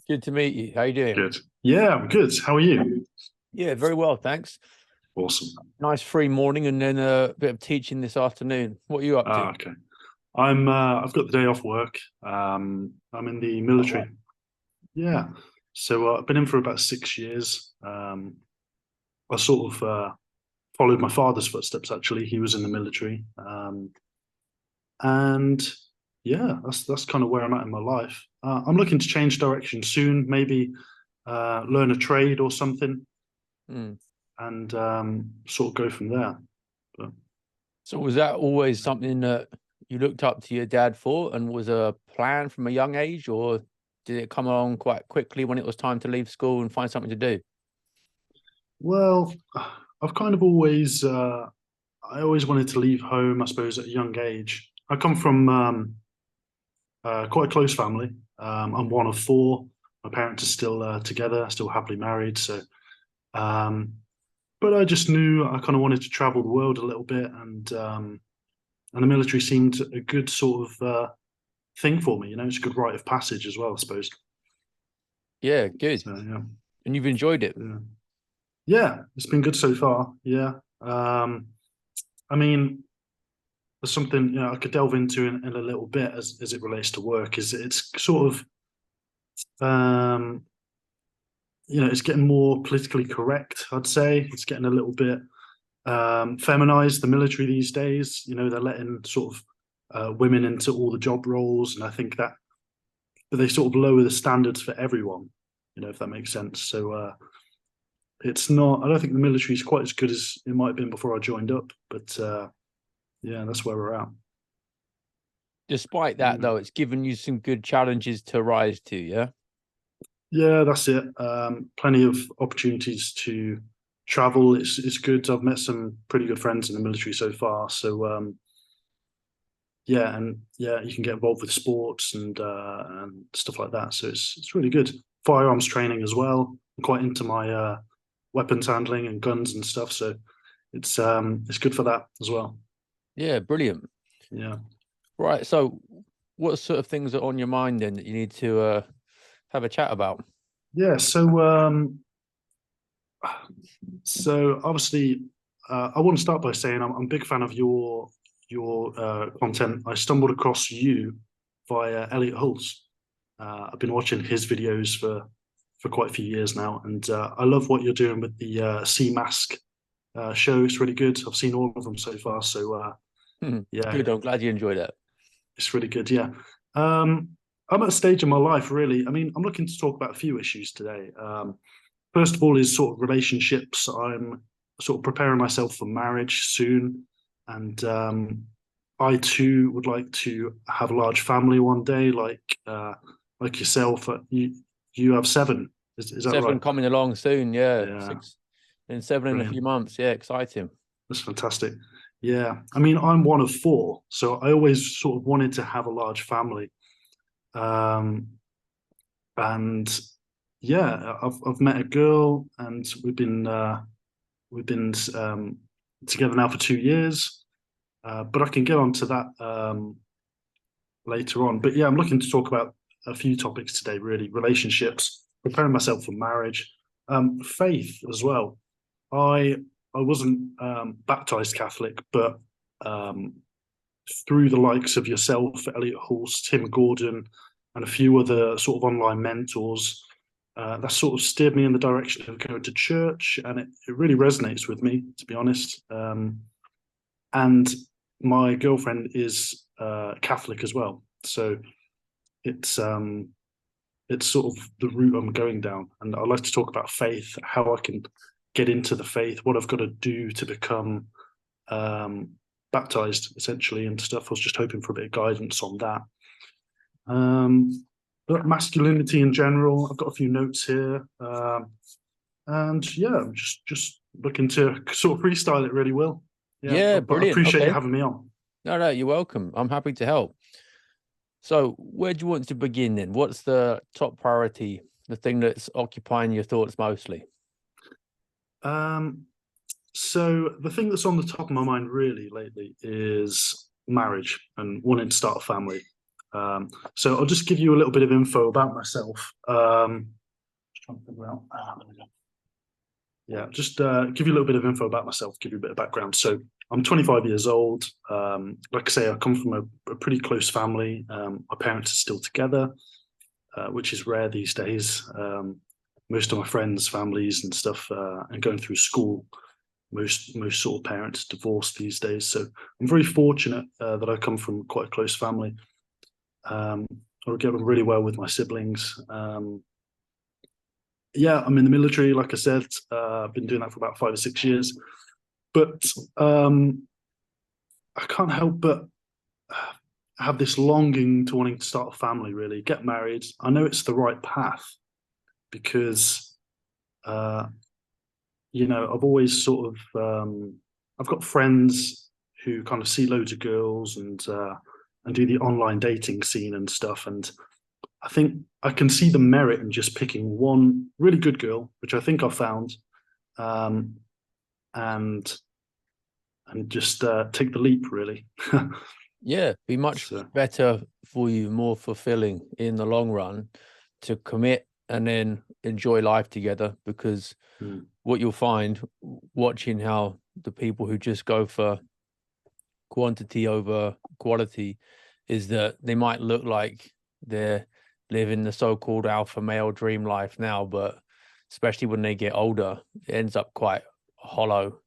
Good to meet you. How you doing? Good. Yeah, I'm good. How are you? Yeah, very well, thanks. Awesome. Nice free morning and then a bit of teaching this afternoon. What are you up to? Okay. I've got the day off work. I'm in the Oh, wow. military. Yeah. So I've been in for about 6 years. I sort of followed my father's footsteps, actually. He was in the military. And yeah, that's kind of where I'm at in my life. I'm looking to change direction soon, maybe learn a trade or something Hmm. and sort of go from there. But So was that always something that you looked up to your dad for and was a plan from a young age, or did it come along quite quickly when it was time to leave school and find something to do? Well, I've kind of I always wanted to leave home, I suppose, at a young age. I come from quite a close family. I'm one of four. My parents are still together, still happily married. Um, but I just knew I kind of wanted to travel the world a little bit, and the military seemed a good sort of thing for me. You know, it's a good rite of passage as well, I suppose. Yeah, good. So yeah, And you've enjoyed it. yeah, yeah. It's been good so far. Yeah. I mean, there's something I could delve into in a little bit as it relates to work. Is it's sort of um, it's getting more politically correct. I'd say it's getting a little bit feminized. The military these days, they're letting sort of women into all the job roles, and I think that they sort of lower the standards for everyone. If that makes sense. So it's not. I don't think the military is quite as good as it might have been before I joined up, but yeah, that's where we're at. Despite that, Mm. though, it's given you some good challenges to rise to, yeah? Yeah, that's it. Plenty of opportunities to travel. It's good. I've met some pretty good friends in the military so far. So yeah, and yeah, you can get involved with sports and stuff like that. So it's really good. Firearms training as well. I'm quite into my weapons handling and guns and stuff. So it's good for that as well. Yeah, brilliant. Yeah. Right. So what sort of things are on your mind then that you need to have a chat about? Yeah. So obviously, I want to start by saying I'm a big fan of your content. I stumbled across you via Elliot Hulse. I've been watching his videos for quite a few years now, and I love what you're doing with the Sea Mask show. It's really good. I've seen all of them so far, so yeah, Good. I'm glad you enjoyed that. it's really good. Yeah. Um, I'm at a stage in my life, really. I mean, I'm looking to talk about a few issues today. First of all, is sort of relationships. I'm sort of preparing myself for marriage soon, and I too would like to have a large family one day, like yourself. You have seven. Is that right? Seven coming along soon. Yeah. Yeah, Six and seven in a few brilliant. months. Yeah. Exciting. That's fantastic. Yeah, I mean, I'm one of four, so I always sort of wanted to have a large family. Um, and yeah, I've met a girl, and we've been together now for 2 years. But I can get on to that later on. But yeah, I'm looking to talk about a few topics today, really: relationships, preparing myself for marriage, faith as well. I I wasn't baptized Catholic, but um, through the likes of yourself, Elliot Hulse, Tim Gordon, and a few other sort of online mentors, that sort of steered me in the direction of going to church, and it really resonates with me, to be honest. And my girlfriend is Catholic as well, so it's um, it's sort of the route I'm going down. And I'd like to talk about faith, how I can get into the faith, what I've got to do to become um, baptized, essentially, and stuff. I was just hoping for a bit of guidance on that. But masculinity in general, I've got a few notes here. And yeah, I'm just looking to sort of freestyle it really well. Yeah, Yeah. but I Brilliant. appreciate you Okay. having me on. No, no, you're welcome. I'm happy to help. So where do you want to begin then? What's the top priority? The thing that's occupying your thoughts mostly? Um, so the thing that's on the top of my mind really lately is marriage and wanting to start a family. So I'll just give you a little bit of info about myself. Just trying to figure out. There we go. Yeah, just give you a little bit of info about myself, give you a bit of background. So I'm 25 years old. Like I say, I come from a pretty close family. My parents are still together, which is rare these days. Most of my friends, families, and stuff, and going through school, most sort of parents divorce these days. So I'm very fortunate that I come from quite a close family. I get on really well with my siblings. Yeah, I'm in the military, like I said. I've been doing that for about 5 or 6 years. But I can't help but have this longing to wanting to start a family, really, get married. I know it's the right path because, I've always sort of, I've got friends who kind of see loads of girls and do the online dating scene and stuff. And I think I can see the merit in just picking one really good girl, which I think I found, and just take the leap, really. Yeah, be much So, better for you, more fulfilling in the long run to commit and then enjoy life together, because what you'll find watching how the people who just go for quantity over quality is that they might look like they're living the so-called alpha male dream life now, but especially when they get older, it ends up quite hollow.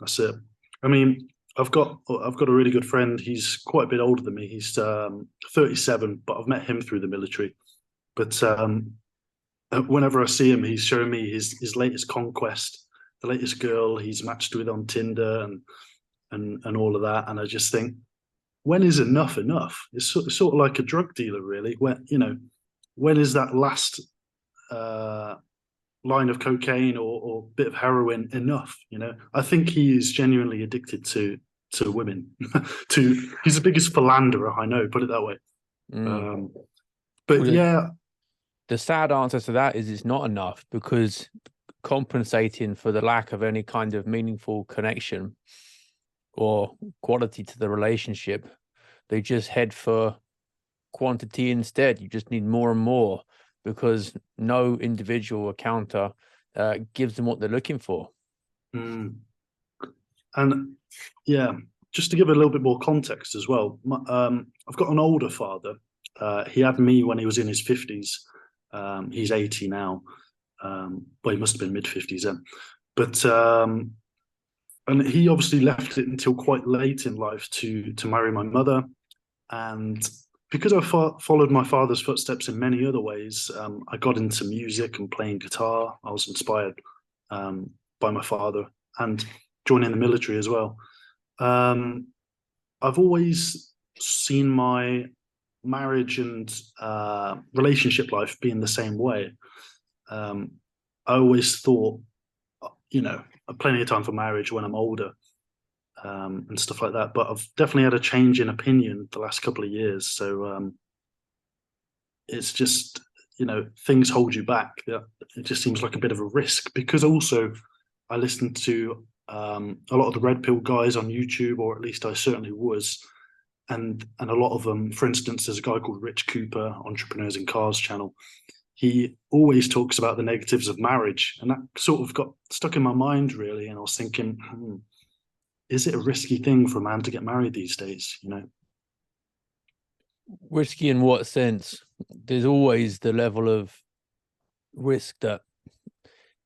that's it. I mean, I've got a really good friend. He's quite a bit older than me. He's 37, but I've met him through the military. But whenever I see him, he's showing me his latest conquest, the latest girl he's matched with on Tinder and all of that. And I just think, when is enough enough? It's sort of like a drug dealer, really. When is that last line of cocaine or bit of heroin enough? I think he is genuinely addicted to women. He's the biggest philanderer I know, put it that way. But Well, yeah, the sad answer to that is it's not enough, because compensating for the lack of any kind of meaningful connection or quality to the relationship, they just head for quantity instead. You just need more and more, because no individual encounter gives them what they're looking for. And yeah, just to give a little bit more context as well, I've got an older father. He had me when he was in his 50s. He's 80 now. Well, he must have been mid-50s then. But and he obviously left it until quite late in life to marry my mother. And because I followed my father's footsteps in many other ways, I got into music and playing guitar. I was inspired by my father, and joining the military as well. I've always seen my marriage and relationship life being the same way. I always thought, plenty of time for marriage when I'm older, and stuff like that. But I've definitely had a change in opinion the last couple of years. So it's just, things hold you back. It just seems like a bit of a risk, because also I listened to a lot of the red pill guys on YouTube, or at least I certainly was. And a lot of them, for instance, there's a guy called Rich Cooper, Entrepreneurs in Cars channel. He always talks about the negatives of marriage, and that sort of got stuck in my mind, really. And I was thinking, is it a risky thing for a man to get married these days? Risky in what sense? There's always the level of risk that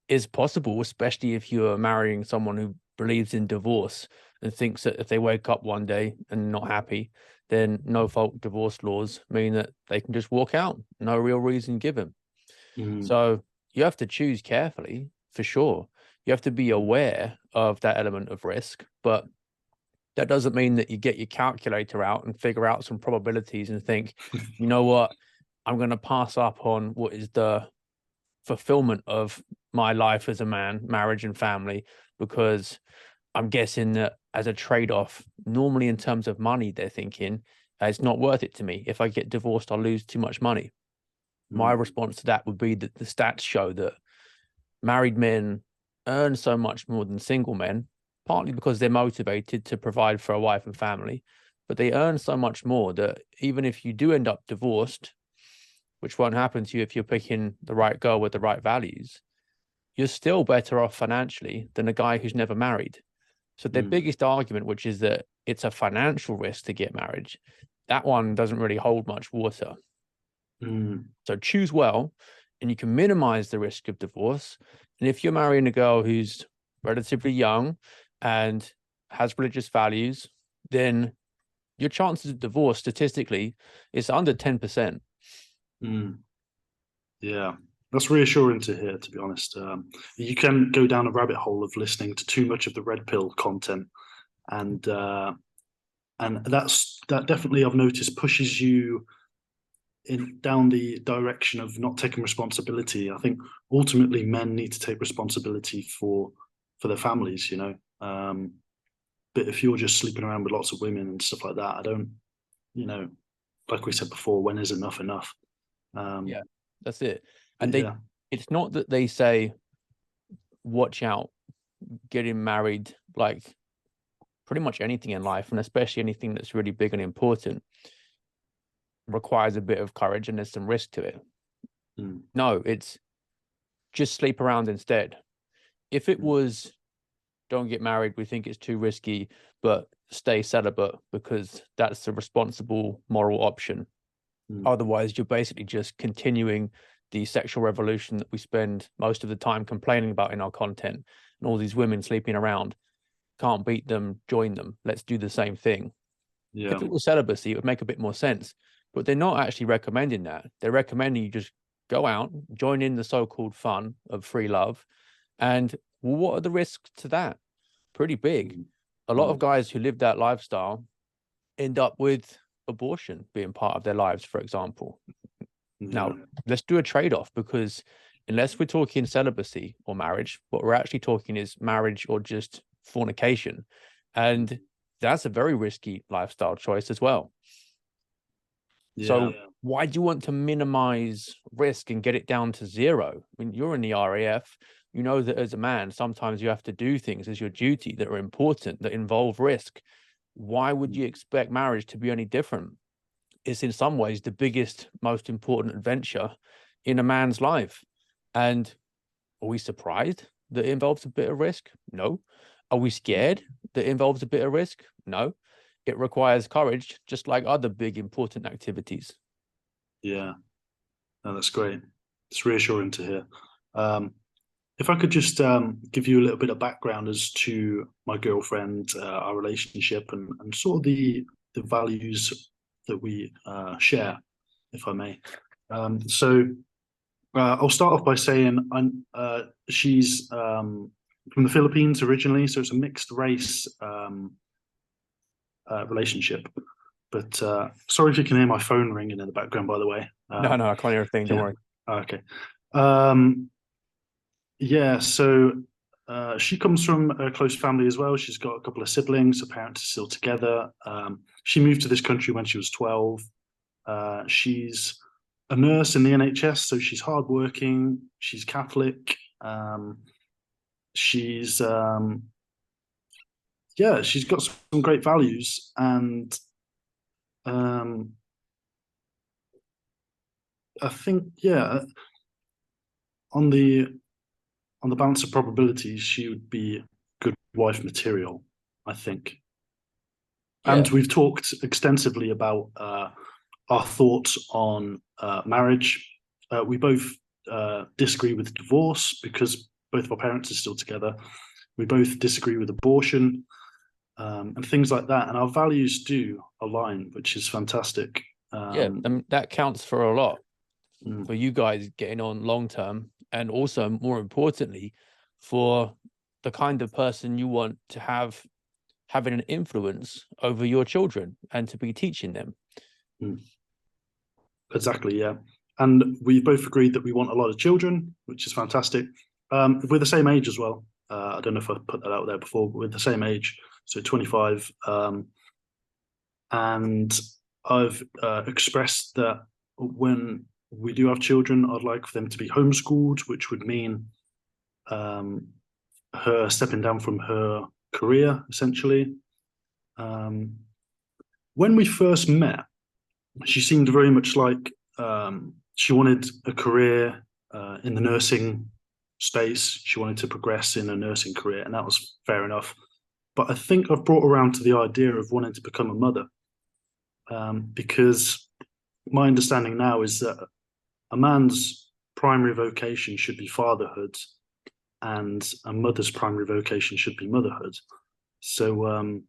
is possible, especially if you are marrying someone who believes in divorce and thinks that if they wake up one day and not happy, then no fault divorce laws mean that they can just walk out, no real reason given. So you have to choose carefully, for sure. You have to be aware of that element of risk, but that doesn't mean that you get your calculator out and figure out some probabilities and think, you know what, I'm going to pass up on what is the fulfillment of my life as a man, marriage and family, because I'm guessing that as a trade-off, normally in terms of money, they're thinking it's not worth it to me. If I get divorced, I'll lose too much money. My response to that would be that the stats show that married men earn so much more than single men, partly because they're motivated to provide for a wife and family, but they earn so much more that even if you do end up divorced, which won't happen to you if you're picking the right girl with the right values, you're still better off financially than a guy who's never married. So their Mm, biggest argument, which is that it's a financial risk to get married, that one doesn't really hold much water. mm, So choose well, and you can minimize the risk of divorce. And if you're marrying a girl who's relatively young and has religious values, then your chances of divorce statistically is under 10%. mm. Yeah, that's reassuring to hear, to be honest. You can go down a rabbit hole of listening to too much of the red pill content, and that definitely I've noticed pushes you in down the direction of not taking responsibility. I think ultimately men need to take responsibility for their families, you know. But if you're just sleeping around with lots of women and stuff like that, I don't, you know, like we said before, when is enough enough? Yeah, that's it. But And yeah, it's not that they say, watch out, getting married, like pretty much anything in life, and especially anything that's really big and important, requires a bit of courage and there's some risk to it. mm, No, it's just sleep around instead. If it mm, was, don't get married, we think it's too risky, but stay celibate because that's the responsible moral option. mm, Otherwise, you're basically just continuing the sexual revolution that we spend most of the time complaining about in our content, and all these women sleeping around. Can't beat them, join them. Let's do the same thing. yeah, If it was celibacy, it would make a bit more sense. But they're not actually recommending that. They're recommending you just go out, join in the so-called fun of free love. And well, what are the risks to that? Pretty big. mm, A lot of mm, guys who live that lifestyle end up with abortion being part of their lives, for example. Now, yeah, let's do a trade-off, because unless we're talking celibacy or marriage, what we're actually talking is marriage or just fornication. mm, And that's a very risky lifestyle choice as well. yeah, So why do you want to minimize risk and get it down to zero? I mean, you're in the RAF. You know that as a man, sometimes you have to do things as your duty that are important, that involve risk. Why would mm, you expect marriage to be any different? It's in some ways the biggest, most important adventure in a man's life. And are we surprised that it involves a bit of risk? No. Are we mm, scared that it involves a bit of risk? No. It requires courage, just like other big, important activities. yeah. No, that's great. It's reassuring to hear. Um, if I could just give you a little bit of background as to my girlfriend, our relationship, and sort of the values that we share, if I may. So I'll start off by saying she's from the Philippines originally, so it's a mixed race relationship. But sorry if you can hear my phone ringing in the background, by the way. No, no, I can't hear a thing. Don't Yeah. worry. Okay. Um, yeah. So she comes from a close family as well. She's got a couple of siblings. Her parents are still together. She moved to this country when she was 12. She's a nurse in the NHS, so she's hardworking. She's Catholic. She's yeah, she's got some great values, and um, I think yeah, on the on the balance of probabilities, she would be good wife material, I think. And Yeah, we've talked extensively about our thoughts on marriage. We both disagree with divorce because both of our parents are still together. We both disagree with abortion and things like that. And our values do align, which is fantastic. yeah. That counts for a lot Mm, for you guys getting on long term, and also more importantly, for the kind of person you want to have having an influence over your children and to be teaching them. mm, exactly, yeah. And we both agreed that we want a lot of children, which is fantastic. We're the same age as well. I don't know if I put that out there before, but we're the same age, so 25. And I've expressed that when we do have children, I'd like for them to be homeschooled, which would mean um, her stepping down from her career, essentially. Um, when we first met, she seemed very much like she wanted a career in the nursing space. She wanted to progress in a nursing career, and that was fair enough. But I think I've brought around to the idea of wanting to become a mother, because my understanding now is that a man's primary vocation should be fatherhood, and a mother's primary vocation should be motherhood. So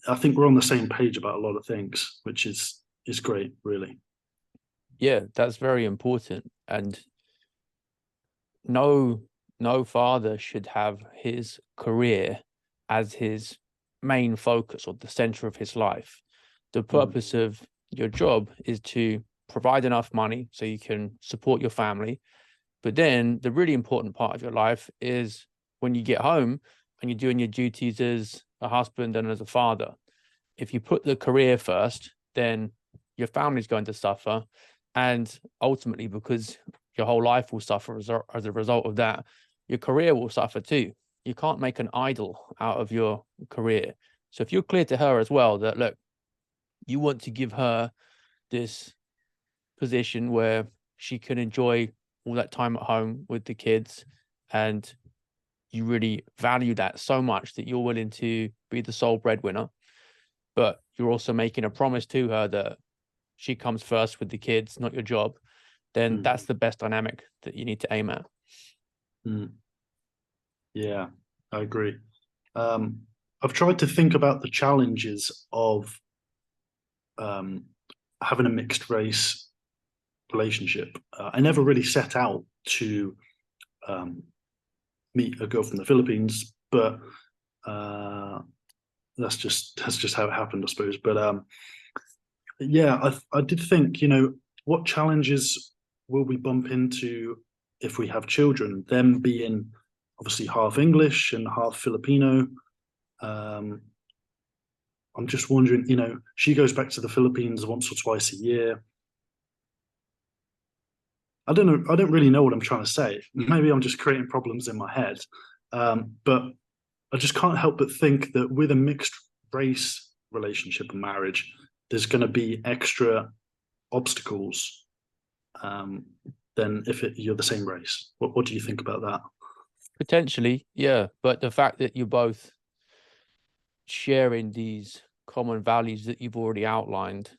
I think we're on the same page about a lot of things, which is great, really. Yeah, that's very important. And no father should have his career as his main focus or the center of his life. The purpose of your job is to provide enough money so you can support your family. But then the really important part of your life is when you get home and you're doing your duties as a husband and as a father. If you put the career first, then your family's going to suffer. And ultimately, because your whole life will suffer as a result of that, your career will suffer too. You can't make an idol out of your career. So if you're clear to her as well that, look, you want to give her this position where she can enjoy all that time at home with the kids, and you really value that so much that you're willing to be the sole breadwinner, but you're also making a promise to her that she comes first with the kids, not your job, then that's the best dynamic that you need to aim at. Yeah, I agree. I've tried to think about the challenges of having a mixed race relationship. I never really set out to meet a girl from the Philippines, but that's just how it happened, I suppose. But yeah, I did think, what challenges will we bump into if we have children? Them being obviously half English and half Filipino. I'm just wondering, she goes back to the Philippines once or twice a year. I don't know. I don't really know what I'm trying to say. Maybe I'm just creating problems in my head. But I just can't help but think that with a mixed race relationship and marriage, there's going to be extra obstacles than if you're the same race. What do you think about that? Potentially, yeah. But the fact that you're both sharing these common values that you've already outlined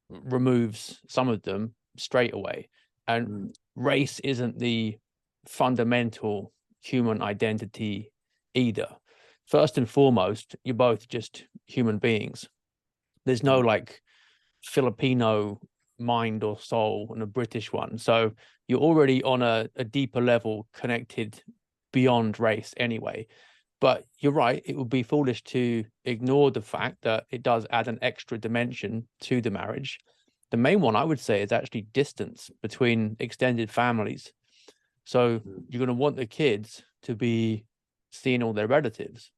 removes some of them straight away. And race isn't the fundamental human identity either. First and foremost, you're both just human beings. There's no like Filipino mind or soul and a British one. So you're already on a deeper level connected beyond race anyway. But you're right, it would be foolish to ignore the fact that it does add an extra dimension to the marriage. The main one I would say is actually distance between extended families. So you're going to want the kids to be seeing all their relatives.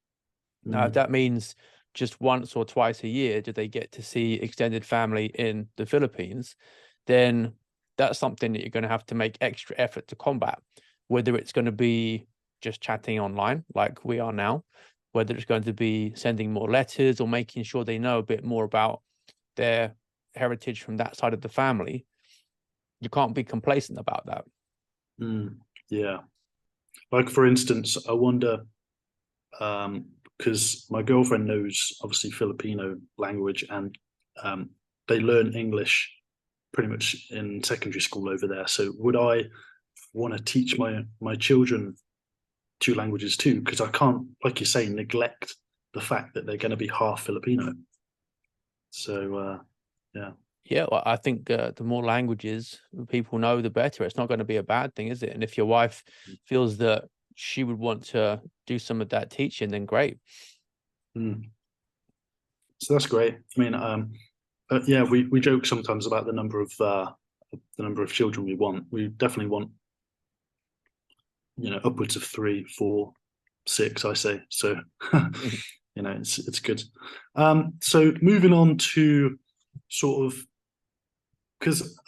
Now, if that means just once or twice a year do they get to see extended family in the Philippines, then that's something that you're going to have to make extra effort to combat, whether it's going to be just chatting online like we are now, whether it's going to be sending more letters or making sure they know a bit more about their heritage from that side of the family. You can't be complacent about that. Yeah. Like, for instance, I wonder, because my girlfriend knows obviously Filipino language, and they learn English pretty much in secondary school over there. So would I want to teach my children two languages too? Because I can't, like you say, neglect the fact that they're going to be half Filipino. So yeah. Yeah, well, I think the more languages people know, the better. It's not going to be a bad thing, is it? And if your wife feels that she would want to do some of that teaching, then great. So that's great. I mean, yeah, we joke sometimes about the number of children we want. We definitely want, upwards of 3, 4, 6, I say. So it's good. So moving on to sort of, because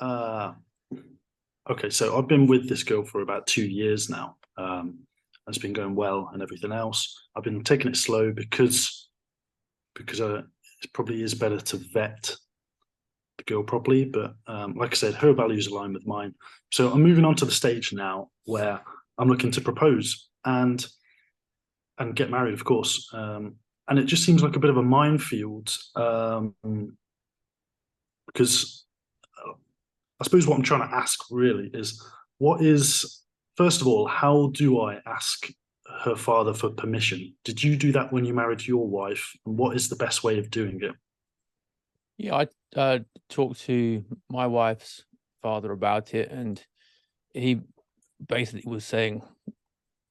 okay, so I've been with this girl for about 2 years now. It's been going well and everything else. I've been taking it slow because it probably is better to vet the girl properly. But like I said, her values align with mine. So I'm moving on to the stage now where I'm looking to propose and get married, of course. And it just seems like a bit of a minefield because I suppose what I'm trying to ask really is what is, first of all, how do I ask her father for permission? Did you do that when you married your wife? And what is the best way of doing it? Yeah, I talked to my wife's father about it, and he basically was saying,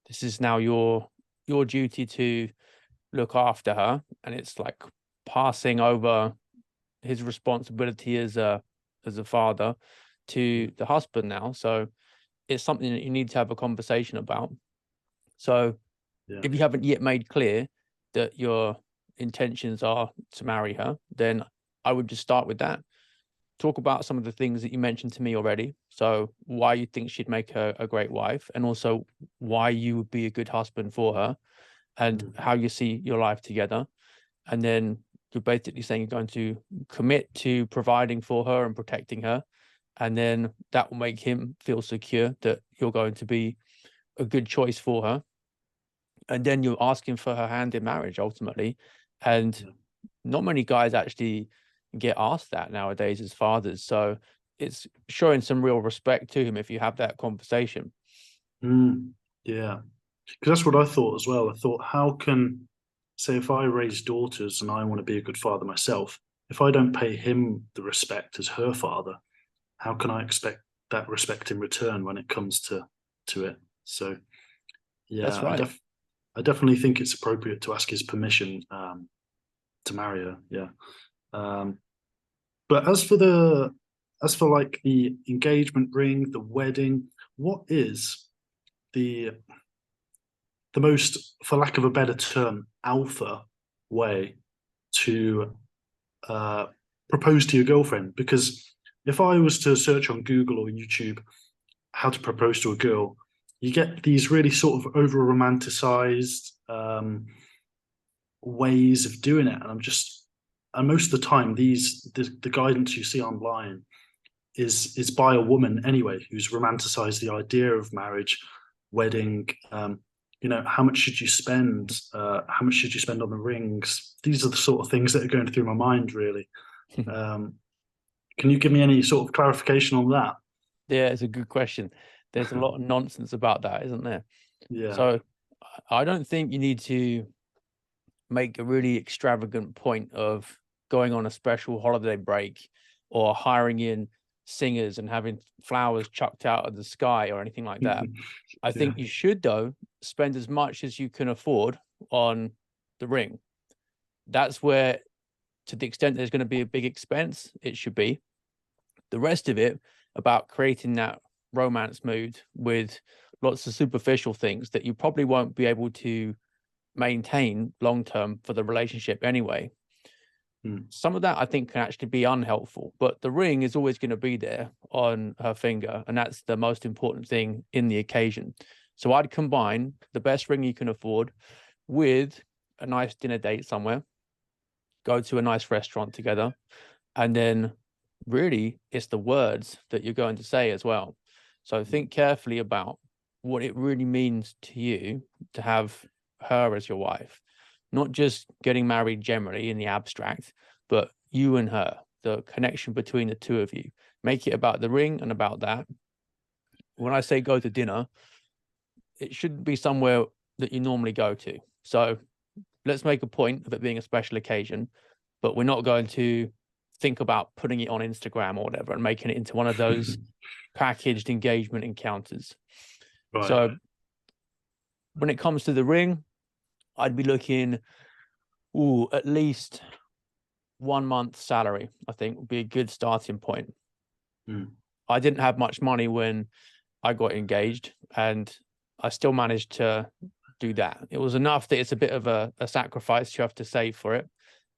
"This is now your duty to look after her," and it's like passing over his responsibility as a father to the husband now. So it's something that you need to have a conversation about. So Yeah. if you haven't yet made clear that your intentions are to marry her, then I would just start with that. Talk about some of the things that you mentioned to me already. So why you think she'd make her a great wife, and also why you would be a good husband for her, and Mm. how you see your life together. And then you're basically saying you're going to commit to providing for her and protecting her. And then that will make him feel secure that you're going to be a good choice for her. And then you're asking for her hand in marriage ultimately. And Yeah. not many guys actually get asked that nowadays as fathers. So it's showing some real respect to him if you have that conversation. Mm. Yeah. Because that's what I thought as well. I thought, how can, say, if I raise daughters and I want to be a good father myself, if I don't pay him the respect as her father, how can I expect that respect in return when it comes to it? So That's yeah, right. I definitely think it's appropriate to ask his permission to marry her. Yeah. Um, but as for like the engagement ring, the wedding, what is the most, for lack of a better term, alpha way to uh, propose to your girlfriend? Because if I was to search on Google or YouTube how to propose to a girl, you get these really sort of over romanticized ways of doing it. And most of the time, the guidance you see online is by a woman anyway, who's romanticized the idea of marriage, wedding. How much should you spend? How much should you spend on the rings? These are the sort of things that are going through my mind, really. Um, can you give me any sort of clarification on that? Yeah, it's a good question. There's a lot of nonsense about that, isn't there? Yeah. So I don't think you need to make a really extravagant point of going on a special holiday break or hiring in singers and having flowers chucked out of the sky or anything like that. I Yeah. think you should, though, spend as much as you can afford on the ring. That's where, to the extent there's going to be a big expense, it should be. The rest of it, about creating that romance mood with lots of superficial things that you probably won't be able to maintain long term for the relationship anyway. Mm. Some of that I think can actually be unhelpful, but the ring is always going to be there on her finger, and that's the most important thing in the occasion. So I'd combine the best ring you can afford with a nice dinner date somewhere, go to a nice restaurant together, and then really it's the words that you're going to say as well. So think carefully about what it really means to you to have her as your wife, not just getting married generally in the abstract, but you and her, the connection between the two of you. Make it about the ring and about that. When I say go to dinner, it shouldn't be somewhere that you normally go to. So let's make a point of it being a special occasion, but we're not going to think about putting it on Instagram or whatever and making it into one of those packaged engagement encounters. Right. So when it comes to the ring, I'd be looking, at least 1 month salary, I think would be a good starting point. Mm. I didn't have much money when I got engaged, and I still managed to do that. It was enough that it's a bit of a sacrifice you have to save for it.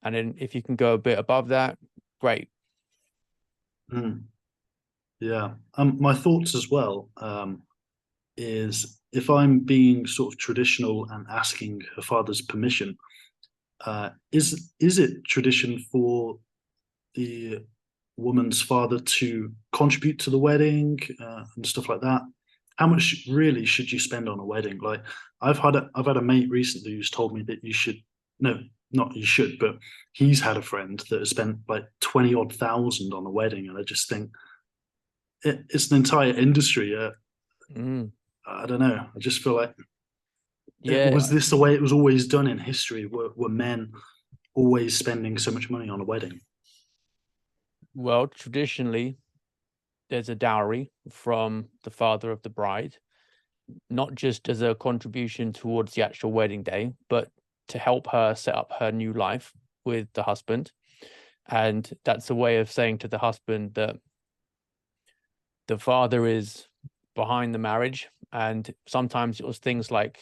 And then if you can go a bit above that, great. Mm. Yeah. My thoughts as well is if I'm being sort of traditional and asking her father's permission, Is it tradition for the woman's father to contribute to the wedding and stuff like that? How much really should you spend on a wedding? Like I've had a mate recently who's told me that you should, no, not you should, but he's had a friend that has spent like 20 odd thousand on a wedding, and I just think it's an entire industry. Mm. I don't know. I just feel like was Yeah, this the way it was always done in history? Were men always spending so much money on a wedding? well, traditionally, there's a dowry from the father of the bride, not just as a contribution towards the actual wedding day, but to help her set up her new life with the husband. And that's a way of saying to the husband that the father is behind the marriage. And sometimes it was things like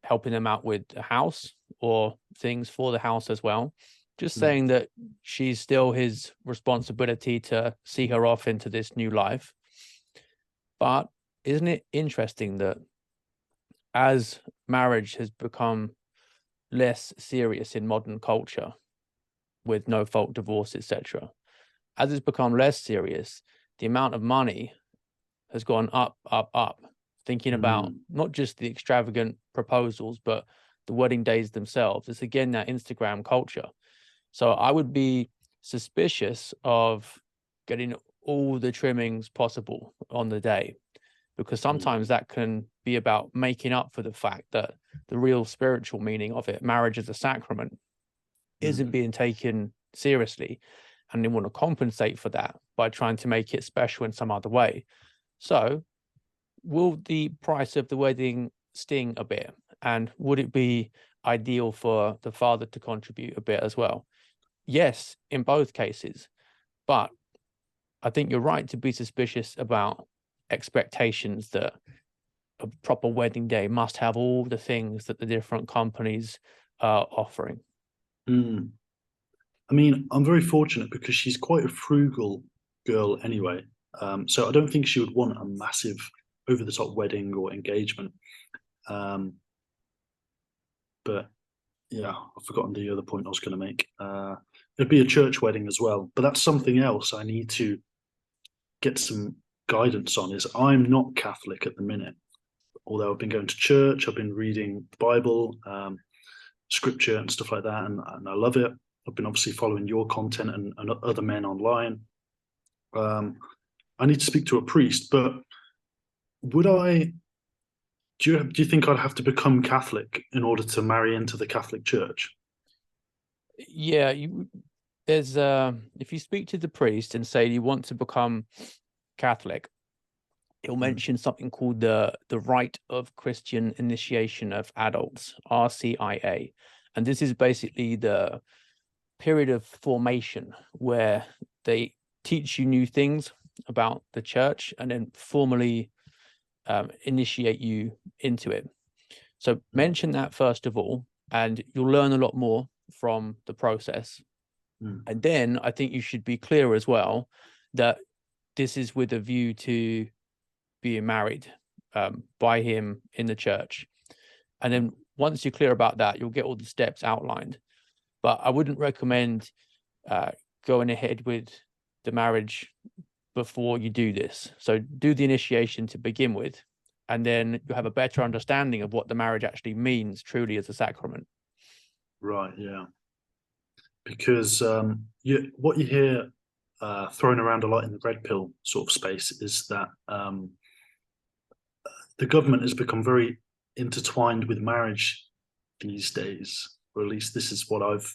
helping them out with a house or things for the house as well. Just Mm, saying that she's still his responsibility to see her off into this new life. But isn't it interesting that as marriage has become less serious in modern culture with no fault divorce, etc., as it's become less serious, the amount of money has gone up, up, up. Thinking about mm, not just the extravagant proposals, but the wedding days themselves. It's again that Instagram culture. So I would be suspicious of getting all the trimmings possible on the day, because mm, sometimes that can be about making up for the fact that the real spiritual meaning of it, marriage as a sacrament, isn't mm. being taken seriously. And they want to compensate for that by trying to make it special in some other way. So, will the price of the wedding sting a bit? And would it be ideal for the father to contribute a bit as well? Yes, in both cases. But I think you're right to be suspicious about expectations that a proper wedding day must have all the things that the different companies are offering. Mm. I mean, I'm very fortunate because she's quite a frugal girl anyway. So I don't think she would want a massive over the top wedding or engagement. Um, but yeah, I've forgotten the other point I was going to make. It'd be a church wedding as well, but that's something else I need to get some guidance on. Is I'm not Catholic at the minute, although I've been going to church, I've been reading the Bible, scripture, and stuff like that, and I love it. I've been obviously following your content and other men online. Um, I need to speak to a priest, but would I? Do you think I'd have to become Catholic in order to marry into the Catholic Church? Yeah, there's if you speak to the priest and say you want to become Catholic, he'll Mm, mention something called the Rite of Christian Initiation of Adults, RCIA. And this is basically the period of formation where they teach you new things about the church and then formally initiate you into it. So mm, mention that first of all, and you'll learn a lot more from the process. mm, And then I think you should be clear as well that this is with a view to being married by him in the church. And then once you're clear about that, you'll get all the steps outlined. But I wouldn't recommend uh, going ahead with the marriage before you do this. So do the initiation to begin with, and then you have a better understanding of what the marriage actually means truly as a sacrament. right, yeah. Because what you hear thrown around a lot in the red pill sort of space is that the government has become very intertwined with marriage these days, or at least this is what I've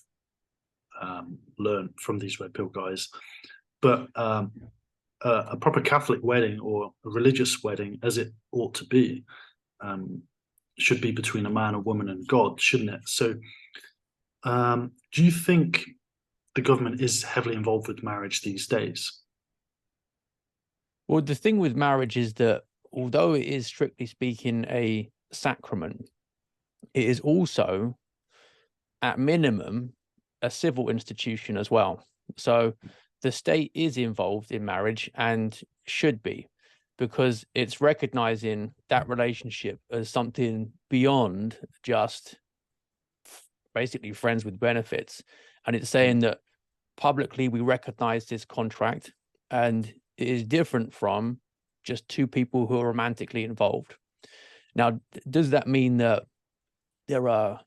learned from these red pill guys. But a proper Catholic wedding or a religious wedding, as it ought to be, um, should be between a man, a woman, and God, shouldn't it? So, do you think the government is heavily involved with marriage these days? Well, the thing with marriage is that although it is strictly speaking a sacrament, it is also, at minimum, a civil institution as well. So the state is involved in marriage and should be, because it's recognizing that relationship as something beyond just basically friends with benefits. And it's saying that publicly we recognize this contract, and it is different from just two people who are romantically involved. Now, does that mean that there are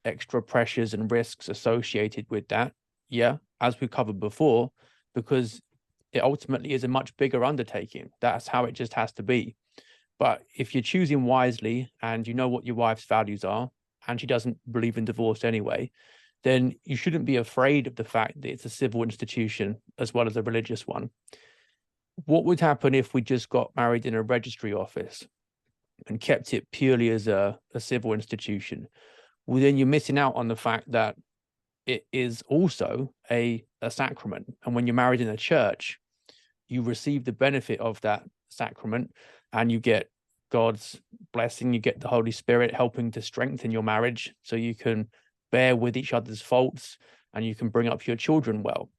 extra pressures and risks associated with that? Yeah, as we covered before, because it ultimately is a much bigger undertaking. That's how it just has to be. But if you're choosing wisely and you know what your wife's values are, and she doesn't believe in divorce anyway, then you shouldn't be afraid of the fact that it's a civil institution as well as a religious one. What would happen if we just got married in a registry office and kept it purely as a civil institution? Well, then you're missing out on the fact that it is also a sacrament. And when you're married in a church, you receive the benefit of that sacrament, and you get God's blessing, you get the Holy Spirit helping to strengthen your marriage so you can bear with each other's faults and you can bring up your children well.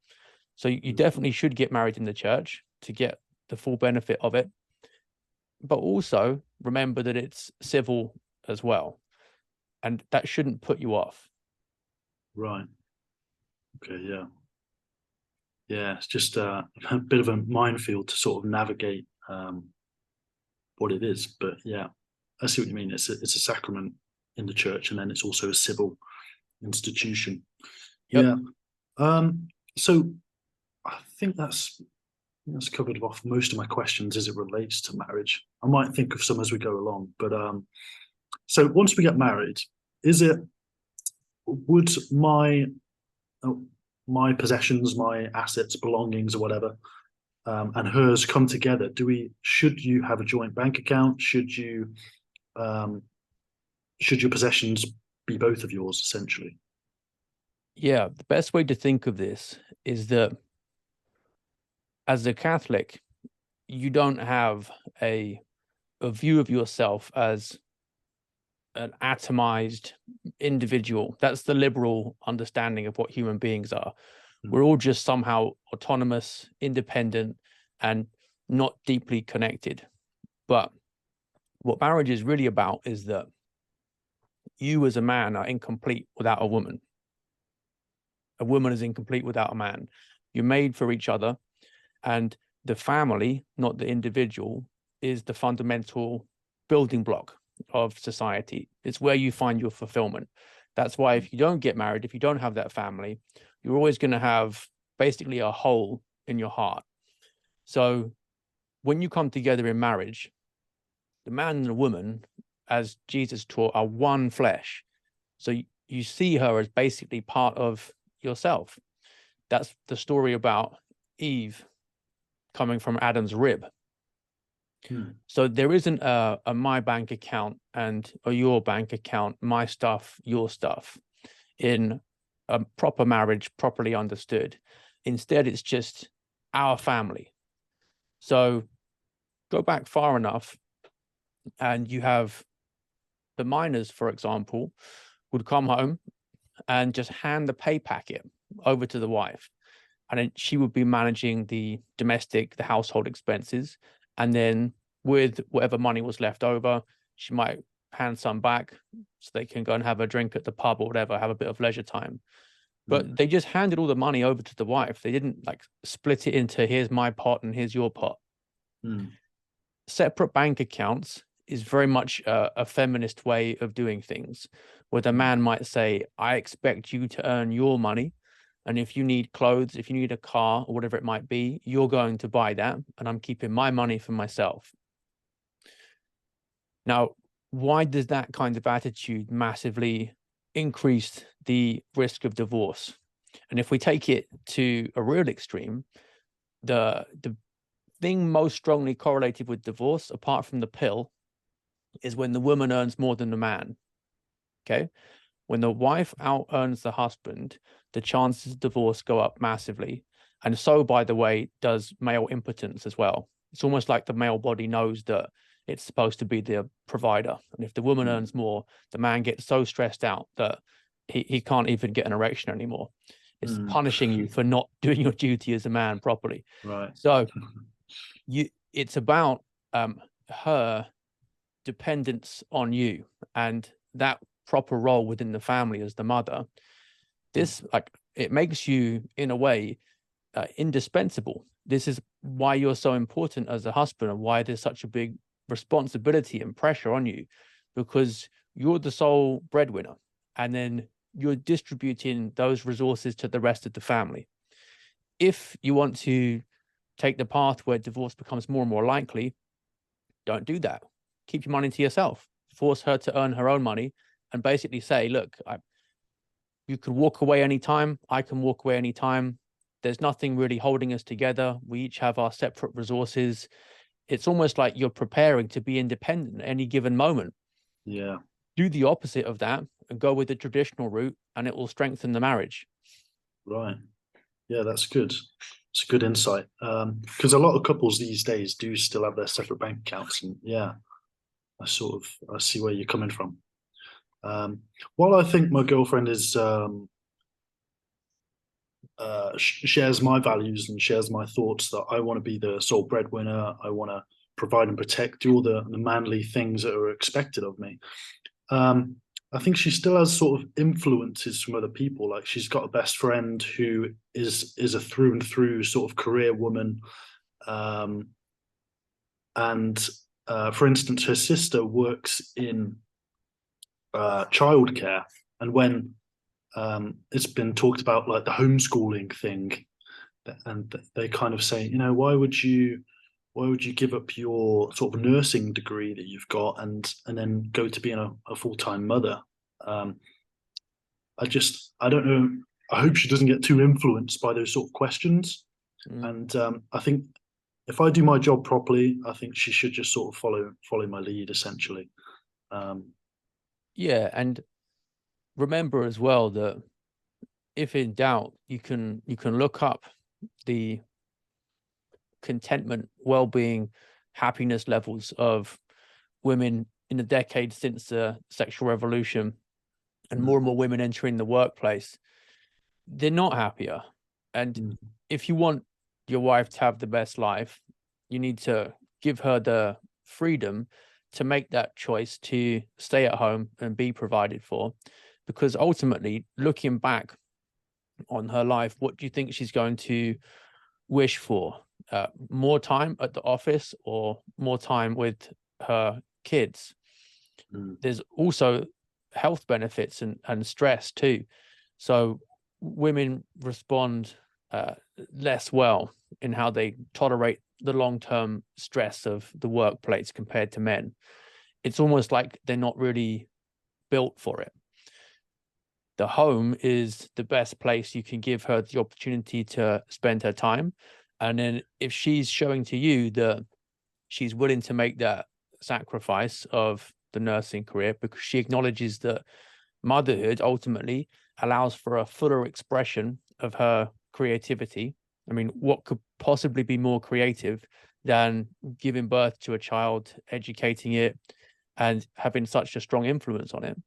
So you definitely should get married in the church to get the full benefit of it. But also remember that it's civil as well, and that shouldn't put you off. Right. Okay. Yeah. Yeah. It's just a bit of a minefield to sort of navigate what it is. But yeah, I see what you mean. It's a sacrament in the church, and then it's also a civil institution. Yep. Yeah. So I think that's covered off most of my questions as it relates to marriage. I might think of some as we go along, but so once we get married, would my possessions, my assets, belongings, or whatever, and hers come together? Should you have a joint bank account? Should your possessions be both of yours, essentially? Yeah, the best way to think of this is that as a Catholic, you don't have a view of yourself as an atomized individual. That's the liberal understanding of what human beings are. We're all just somehow autonomous, independent, and not deeply connected. But what marriage is really about is that you as a man are incomplete without a woman. A woman is incomplete without a man. You're made for each other, and the family, not the individual, is the fundamental building block of society. It's where you find your fulfillment. That's why if you don't get married, if you don't have that family, you're always going to have basically a hole in your heart. So when you come together in marriage, the man and the woman, as Jesus taught, are one flesh. So you see her as basically part of yourself. That's the story about Eve coming from Adam's rib. So there isn't a my bank account and a your bank account, my stuff, your stuff, in a proper marriage, properly understood. Instead, it's just our family. So go back far enough, and you have the miners, for example, would come home and just hand the pay packet over to the wife. And then she would be managing the household expenses. And then with whatever money was left over, she might hand some back so they can go and have a drink at the pub or whatever, have a bit of leisure time. But they just handed all the money over to the wife. They didn't like split it into here's my pot and here's your pot. Separate bank accounts is very much a feminist way of doing things, where the man might say, I expect you to earn your money. And if you need clothes, if you need a car or whatever it might be, you're going to buy that. And I'm keeping my money for myself. Now, why does that kind of attitude massively increase the risk of divorce? And if we take it to a real extreme, the thing most strongly correlated with divorce, apart from the pill, is when the woman earns more than the man. Okay. When the wife out earns the husband, the chances of divorce go up massively. And so, by the way, does male impotence as well. It's almost like the male body knows that it's supposed to be the provider. And if the woman earns more, the man gets so stressed out that he can't even get an erection anymore. It's punishing you for not doing your duty as a man properly. Right. So it's about her dependence on you, and that proper role within the family as the mother, this, like, it makes you in a way indispensable. This is why you're so important as a husband, and why there's such a big responsibility and pressure on you, because you're the sole breadwinner, and then you're distributing those resources to the rest of the family. If you want to take the path where divorce becomes more and more likely, don't do that. Keep your money to yourself. Force her to earn her own money, and basically say, look, you can walk away anytime. I can walk away anytime. There's nothing really holding us together. We each have our separate resources. It's almost like you're preparing to be independent at any given moment. Yeah. Do the opposite of that and go with the traditional route, and it will strengthen the marriage. Right. Yeah, that's good. It's a good insight. Because a lot of couples these days do still have their separate bank accounts, and yeah, I see where you're coming from. While I think my girlfriend is shares my values and shares my thoughts that I want to be the sole breadwinner, I want to provide and protect, do all the manly things that are expected of me. I think she still has sort of influences from other people. Like, she's got a best friend who is a through and through sort of career woman, and for instance, her sister works in childcare, and when it's been talked about, like the homeschooling thing, and they kind of say, why would you give up your sort of nursing degree that you've got and then go to being a full-time mother? I don't know. I hope she doesn't get too influenced by those sort of questions. And I think if I do my job properly, I think she should just sort of follow my lead, essentially. Yeah, and remember as well that if in doubt, you can look up the contentment, well-being, happiness levels of women in the decades since the sexual revolution, and more and more women entering the workplace. They're not happier. And if you want your wife to have the best life, you need to give her the freedom to make that choice to stay at home and be provided for. Because ultimately, looking back on her life, what do you think she's going to wish for? More time at the office or more time with her kids? There's also health benefits and stress too. So women respond less well in how they tolerate the long-term stress of the workplace compared to men. It's almost like they're not really built for it. The home is the best place you can give her the opportunity to spend her time. And then if she's showing to you that she's willing to make that sacrifice of the nursing career, because she acknowledges that motherhood ultimately allows for a fuller expression of her creativity. I mean, what could possibly be more creative than giving birth to a child, educating it, and having such a strong influence on it?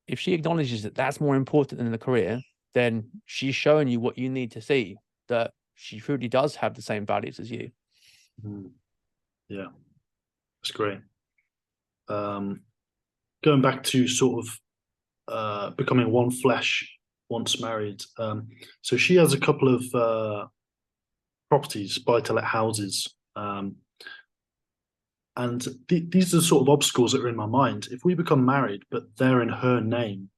If she acknowledges that that's more important than the career, then she's showing you what you need to see, that she truly does have the same values as you. Yeah, that's great. Going back to sort of becoming one flesh once married. So she has a couple of properties, buy-to-let houses. And these are the sort of obstacles that are in my mind. If we become married, but they're in her name,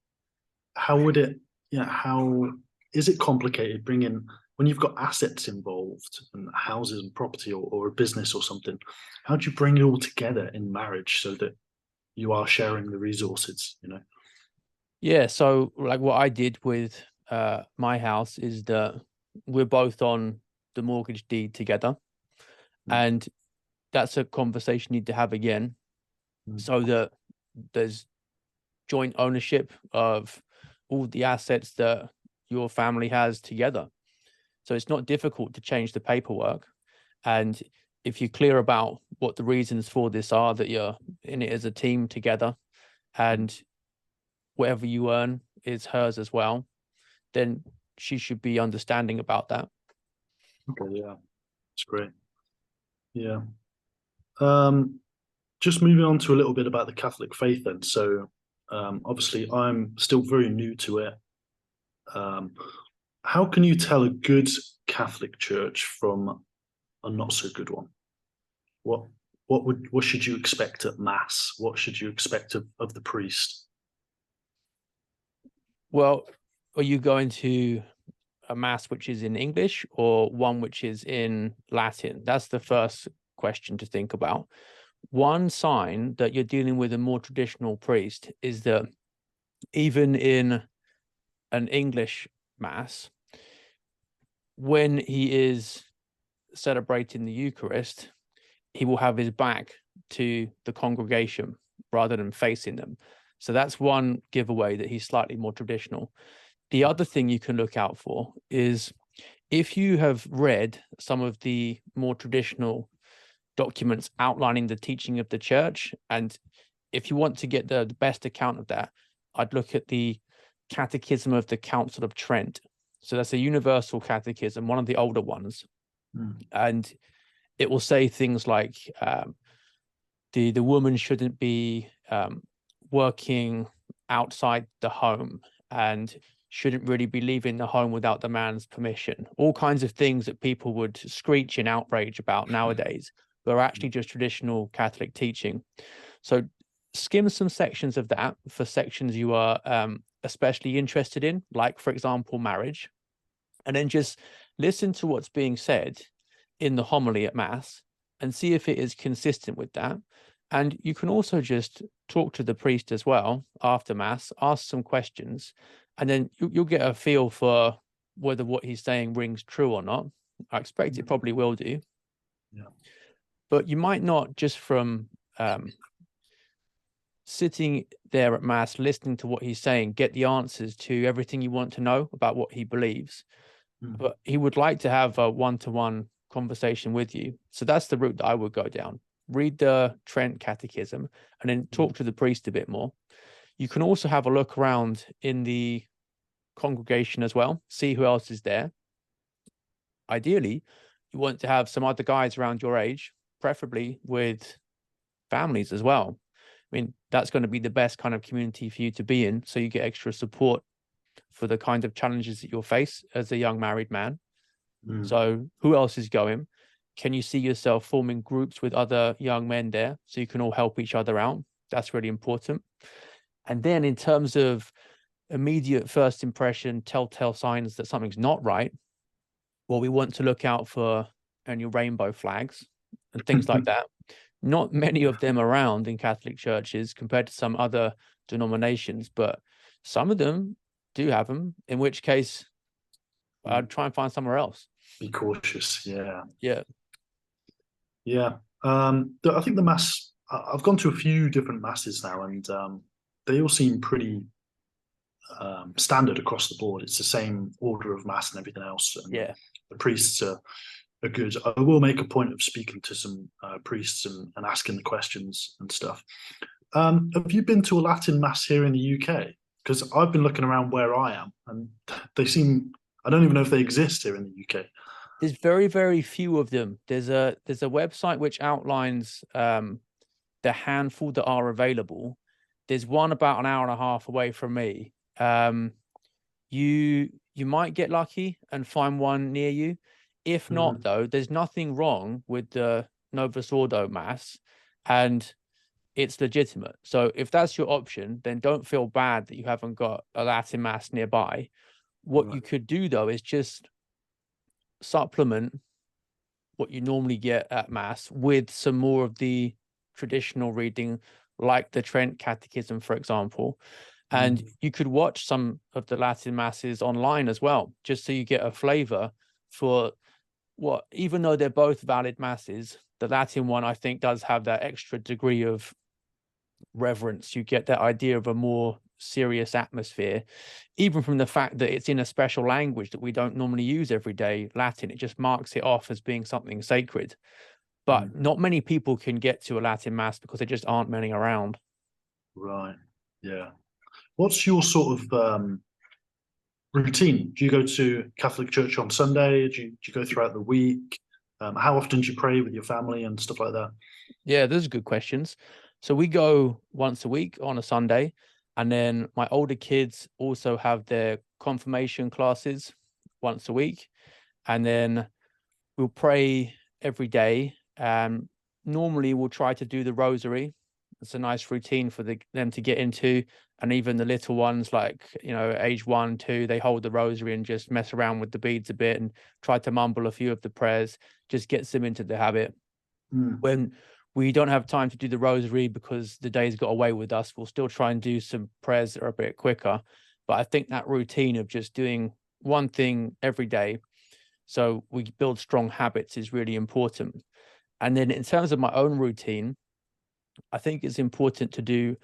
how would it, how is it complicated bringing, when you've got assets involved and houses and property, or a business or something, how do you bring it all together in marriage so that you are sharing the resources, Yeah, so like what I did with my house is that we're both on the mortgage deed together. And that's a conversation you need to have again, so that there's joint ownership of all the assets that your family has together. So it's not difficult to change the paperwork. And if you're clear about what the reasons for this are, that you're in it as a team together, and whatever you earn is hers as well, then she should be understanding about that. Okay, yeah, that's great. Yeah. Just moving on to a little bit about the Catholic faith then. So Obviously, I'm still very new to it. Um, how can you tell a good Catholic church from a not so good one? What what should you expect at mass? What should you expect of the priest? Well, are you going to a mass which is in English or one which is in Latin? That's the first question to think about. One sign that you're dealing with a more traditional priest is that even in an English mass, when he is celebrating the Eucharist, he will have his back to the congregation rather than facing them. So that's one giveaway that he's slightly more traditional. The other thing you can look out for is if you have read some of the more traditional documents outlining the teaching of the church, and if you want to get the best account of that, I'd look at the Catechism of the Council of Trent. So that's a universal catechism, one of the older ones. And it will say things like the woman shouldn't be working outside the home and shouldn't really be leaving the home without the man's permission. All kinds of things that people would screech in outrage about nowadays, but are actually just traditional Catholic teaching. So skim some sections of that for sections you are especially interested in, like, for example, marriage, and then just listen to what's being said in the homily at Mass and see if it is consistent with that. And you can also just talk to the priest as well after Mass, ask some questions, and then you'll get a feel for whether what he's saying rings true or not. I expect it probably will do. Yeah. But you might not, just from sitting there at Mass, listening to what he's saying, get the answers to everything you want to know about what he believes. But he would like to have a one-to-one conversation with you. So that's the route that I would go down. Read the Trent Catechism and then talk to the priest a bit more. You can also have a look around in the congregation as well, see who else is there. Ideally, you want to have some other guys around your age, preferably with families as well. I mean, that's going to be the best kind of community for you to be in, so you get extra support for the kind of challenges that you'll face as a young married man. So who else is going? Can you see yourself forming groups with other young men there so you can all help each other out? That's really important. And then in terms of immediate first impression, telltale signs that something's not right, well, we want to look out for any rainbow flags and things like that. Not many of them around in Catholic churches compared to some other denominations, but some of them do have them, in which case I'd try and find somewhere else. Be cautious. Yeah. Yeah. Yeah. I think the mass, I've gone to a few different masses now, and they all seem pretty standard across the board. It's the same order of mass and everything else. And Yeah. the priests are good. I will make a point of speaking to some priests and asking the questions and stuff. Have you been to a Latin mass here in the UK? Because I've been looking around where I am, and they seem, I don't even know if they exist here in the UK. There's very, very few of them. There's a website which outlines the handful that are available. There's one about an hour and a half away from me. You might get lucky and find one near you. If not, though, there's nothing wrong with the Novus Ordo Mass, and it's legitimate. So if that's your option, then don't feel bad that you haven't got a Latin Mass nearby. What you could do, though, is just supplement what you normally get at Mass with some more of the traditional reading, like the Trent Catechism, for example. And you could watch some of the Latin Masses online as well, just so you get a flavor for what, even though they're both valid Masses, the Latin one, I think, does have that extra degree of reverence. You get that idea of a more serious atmosphere, even from the fact that it's in a special language that we don't normally use every day, Latin. It just marks it off as being something sacred. But not many people can get to a Latin Mass because there just aren't many around. Right. Yeah. What's your sort of routine? Do you go to Catholic church on Sunday? Do you go throughout the week? How often do you pray with your family and stuff like that? Yeah, those are good questions. So we go once a week on a Sunday, And then my older kids also have their confirmation classes once a week. And then we'll pray every day. Normally we'll try to do the rosary. It's a nice routine for them to get into. And even the little ones, like, age 1, 2, they hold the rosary and just mess around with the beads a bit and try to mumble a few of the prayers, just gets them into the habit. When we don't have time to do the rosary because the day's got away with us, we'll still try and do some prayers that are a bit quicker. But I think that routine of just doing one thing every day, so we build strong habits, is really important. And then in terms of my own routine, I think it's important to do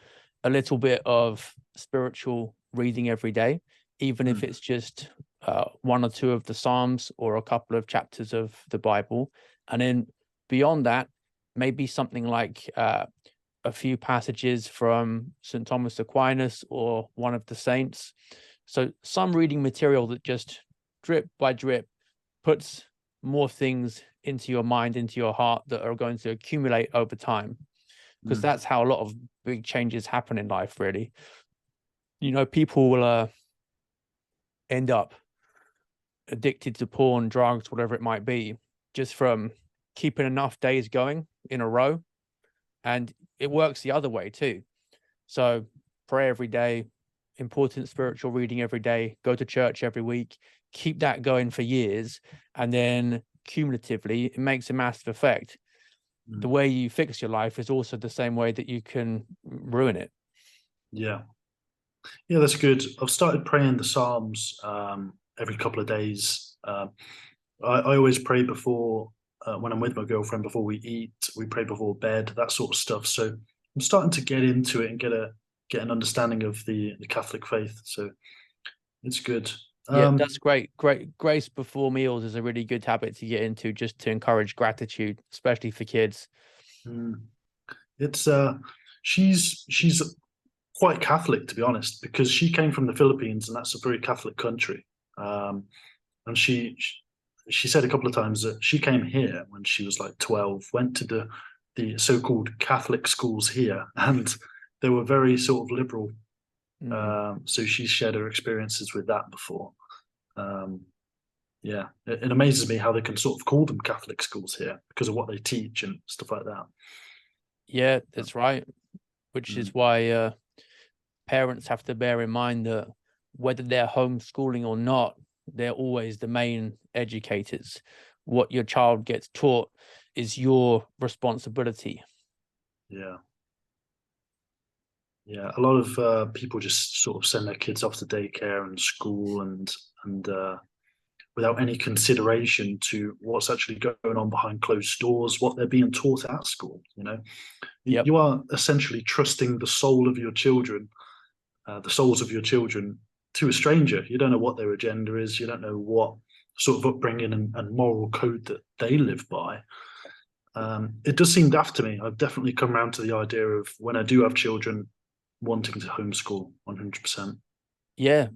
a little bit of spiritual reading every day, even if it's just one or two of the Psalms or a couple of chapters of the Bible. And then beyond that, maybe something like a few passages from St. Thomas Aquinas or one of the saints. So some reading material that just drip by drip puts more things into your mind, into your heart, that are going to accumulate over time. Because that's how a lot of big changes happen in life, really. People will end up addicted to porn, drugs, whatever it might be, just from keeping enough days going in a row. And it works the other way too. So pray every day, important spiritual reading every day, go to church every week, keep that going for years, and then cumulatively it makes a massive effect. The way you fix your life is also the same way that you can ruin it. Yeah, that's good. I've started praying the Psalms every couple of days. I always pray before, when I'm with my girlfriend, before we eat. We pray before bed, that sort of stuff. So I'm starting to get into it and get an understanding of the Catholic faith. So it's good. Yeah, that's great. Grace before meals is a really good habit to get into, just to encourage gratitude, especially for kids. It's she's quite Catholic, to be honest, because she came from the Philippines, and that's a very Catholic country. And she said a couple of times that she came here when she was like 12, went to the so-called Catholic schools here, and they were very sort of liberal. So she shared her experiences with that before. Yeah, it amazes me how they can sort of call them Catholic schools here because of what they teach and stuff like that. Yeah, that's right. Which is why parents have to bear in mind that whether they're homeschooling or not, they're always the main educators. What your child gets taught is your responsibility. Yeah. Yeah, a lot of people just sort of send their kids off to daycare and school, and without any consideration to what's actually going on behind closed doors, what they're being taught at school. Yep. You are essentially trusting the soul of your children, the souls of your children, to a stranger. You don't know what their agenda is. You don't know what sort of upbringing and moral code that they live by. It does seem daft to me. I've definitely come around to the idea of, when I do have children, wanting to homeschool 100%. Yeah,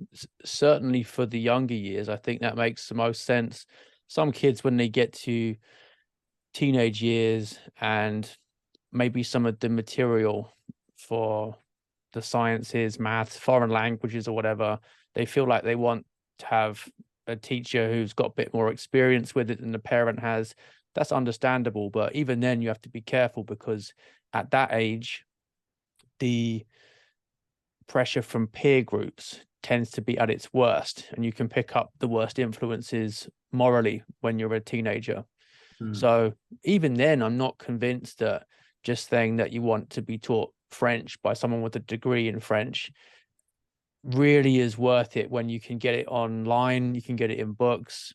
certainly for the younger years, I think that makes the most sense. Some kids, when they get to teenage years and maybe some of the material for the sciences, maths, foreign languages, or whatever, they feel like they want to have a teacher who's got a bit more experience with it than the parent has. That's understandable. But even then, you have to be careful, because at that age, the pressure from peer groups tends to be at its worst, and you can pick up the worst influences morally when you're a teenager. So even then, I'm not convinced that just saying that you want to be taught French by someone with a degree in French really is worth it, when you can get it online, you can get it in books,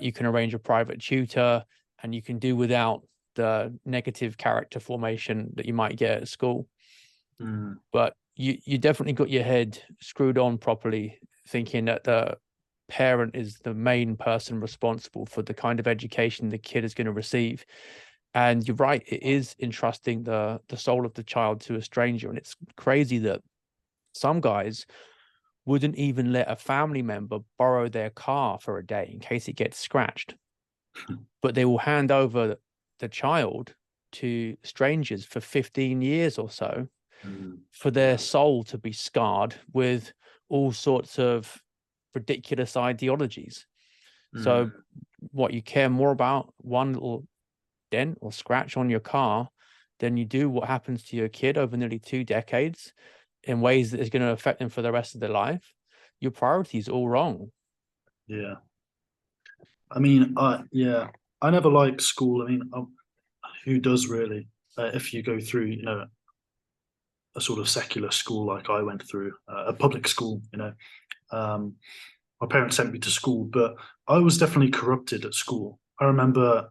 you can arrange a private tutor, and you can do without the negative character formation that you might get at school. But you definitely got your head screwed on properly, thinking that the parent is the main person responsible for the kind of education the kid is going to receive. And you're right, it is entrusting the soul of the child to a stranger. And it's crazy that some guys wouldn't even let a family member borrow their car for a day in case it gets scratched. But they will hand over the child to strangers for 15 years or so. for their Yeah. soul to be scarred with all sorts of ridiculous ideologies. So what, you care more about one little dent or scratch on your car than you do what happens to your kid over nearly 2 decades in ways that is going to affect them for the rest of their life? Your priorities all wrong. Yeah. I mean, I never liked school. I mean, who does really? If you go through, a sort of secular school like I went through, a public school, um, my parents sent me to school, but I was definitely corrupted at school. I remember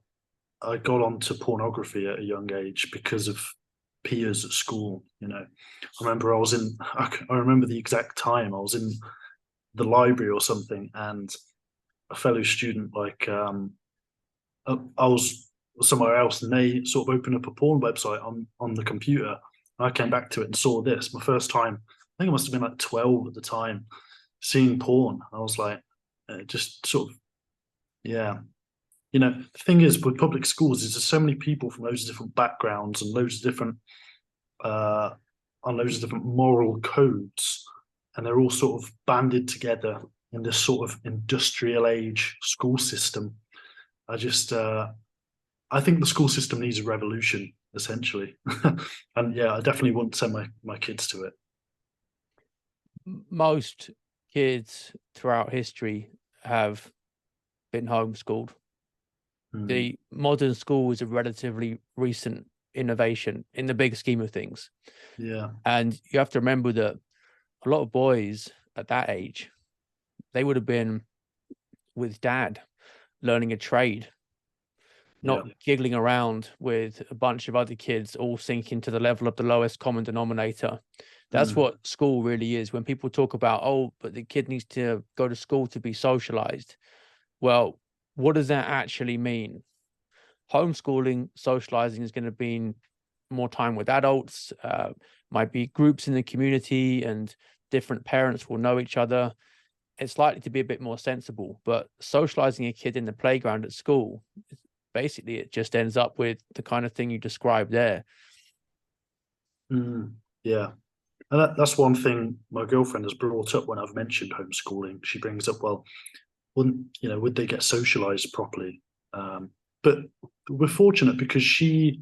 I got onto pornography at a young age because of peers at school. I remember I remember the exact time I was in the library or something, and a fellow student, like, I was somewhere else, and they sort of opened up a porn website on the computer. And I came back to it and saw this. My first time, I think I must have been like 12 at the time, seeing porn. I was like, just sort of, yeah. The thing is, with public schools, is there's so many people from loads of different backgrounds and loads of different uh on loads of different moral codes, and they're all sort of banded together in this sort of industrial age school system. I just I think the school system needs a revolution, essentially. And yeah, I definitely wouldn't send my kids to it. Most kids throughout history have been homeschooled. Mm, The modern school is a relatively recent innovation in the big scheme of things. yeah, And you have to remember that a lot of boys at that age, they would have been with dad learning a trade, yeah, not giggling around with a bunch of other kids all sinking to the level of the lowest common denominator. That's mm, what school really is. When people talk about, oh, but the kid needs to go to school to be socialized. Well, what does that actually mean? Homeschooling, socializing is going to be more time with adults, might be groups in the community, and different parents will know each other. It's likely to be a bit more sensible, but socializing a kid in the playground at school, basically it just ends up with the kind of thing you described there. yeah. And that's one thing my girlfriend has brought up when I've mentioned homeschooling. She brings up, well, wouldn't would they get socialized properly? But we're fortunate because she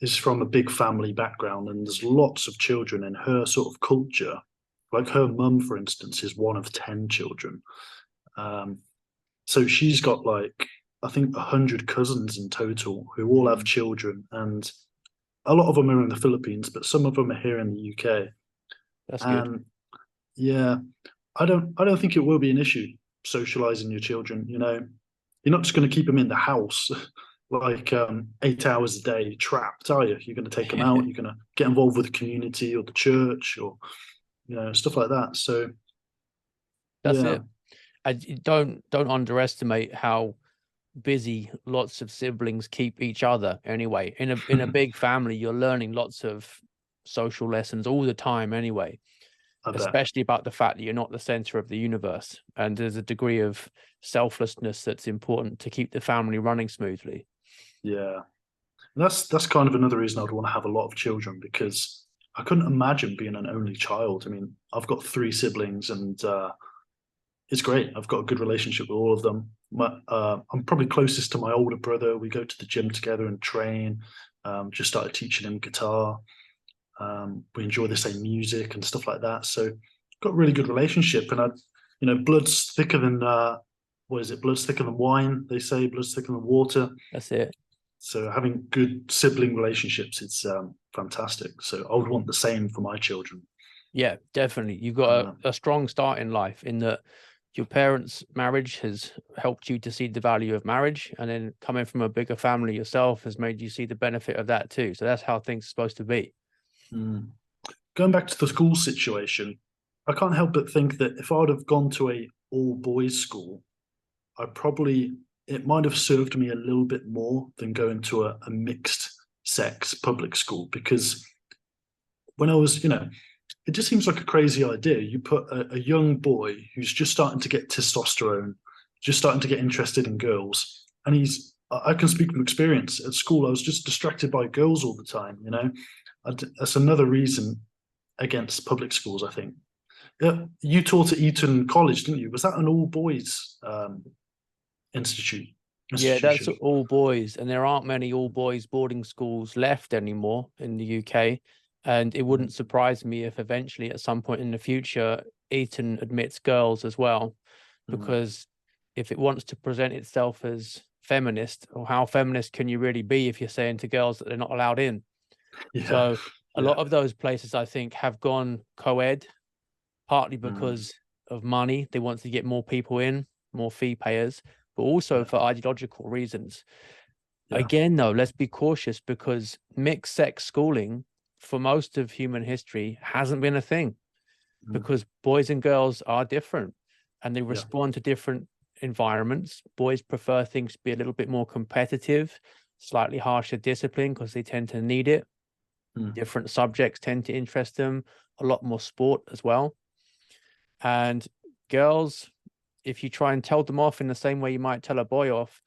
is from a big family background, and there's lots of children in her sort of culture. Like her mum, for instance, is one of 10 children. Um, so she's got, like, I think 100 cousins in total who all have children, and a lot of them are in the Philippines, but some of them are here in the UK. That's good. And yeah, I don't think it will be an issue socializing your children. You're not just going to keep them in the house like 8 hours a day trapped, are you? You're going to take them out. You're going to get involved with the community or the church, or stuff like that. So That's yeah, it. I don't underestimate how busy lots of siblings keep each other anyway. In a big family, you're learning lots of social lessons all the time anyway, I bet. especially about the fact that you're not the center of the universe, and there's a degree of selflessness that's important to keep the family running smoothly. Yeah, that's kind of another reason I'd want to have a lot of children, because I couldn't imagine being an only child. I mean, I've got three siblings, and it's great. I've got a good relationship with all of them. I'm probably closest to my older brother. We go to the gym together and train. Just started teaching him guitar. We enjoy the same music and stuff like that. So got a really good relationship. And blood's thicker than what is it? Blood's thicker than wine. They say blood's thicker than water. That's it. So having good sibling relationships, it's fantastic. So I would want the same for my children. Yeah, definitely. You've got Uh, a strong start in life in that your parents' marriage has helped you to see the value of marriage, and then coming from a bigger family yourself has made you see the benefit of that too. So that's how things are supposed to be. mm. Going back to the school situation, I can't help but think that if I'd have gone to a all boys school, I probably it might have served me a little bit more than going to a mixed sex public school, because when I was, it just seems like a crazy idea. You put a young boy who's just starting to get testosterone, just starting to get interested in girls, and I can speak from experience. At school, I was just distracted by girls all the time. That's another reason. against public schools, I think. Yeah, you taught at Eton College, didn't you? Was that an all boys institute Yeah, that's institution? all boys, and there aren't many all boys boarding schools left anymore in the UK. And it Mm, wouldn't surprise me if eventually, at some point in the future, Eton admits girls as well, mm. because if it wants to present itself as feminist, or how feminist can you really be if you're saying to girls that they're not allowed in? Yeah, So a yeah. lot of those places, I think, have gone co-ed, partly Mm, because of money. They want to get more people in, more fee payers, but also yeah, for ideological reasons. yeah. Again, though, let's be cautious, because mixed sex schooling for most of human history hasn't been a thing, Mm, because boys and girls are different and they yeah. respond to different environments. Boys prefer things to be a little bit more competitive, slightly harsher discipline because they tend to need it. Mm, Different subjects tend to interest them, a lot more sport as well. And girls, if you try and tell them off in the same way you might tell a boy off,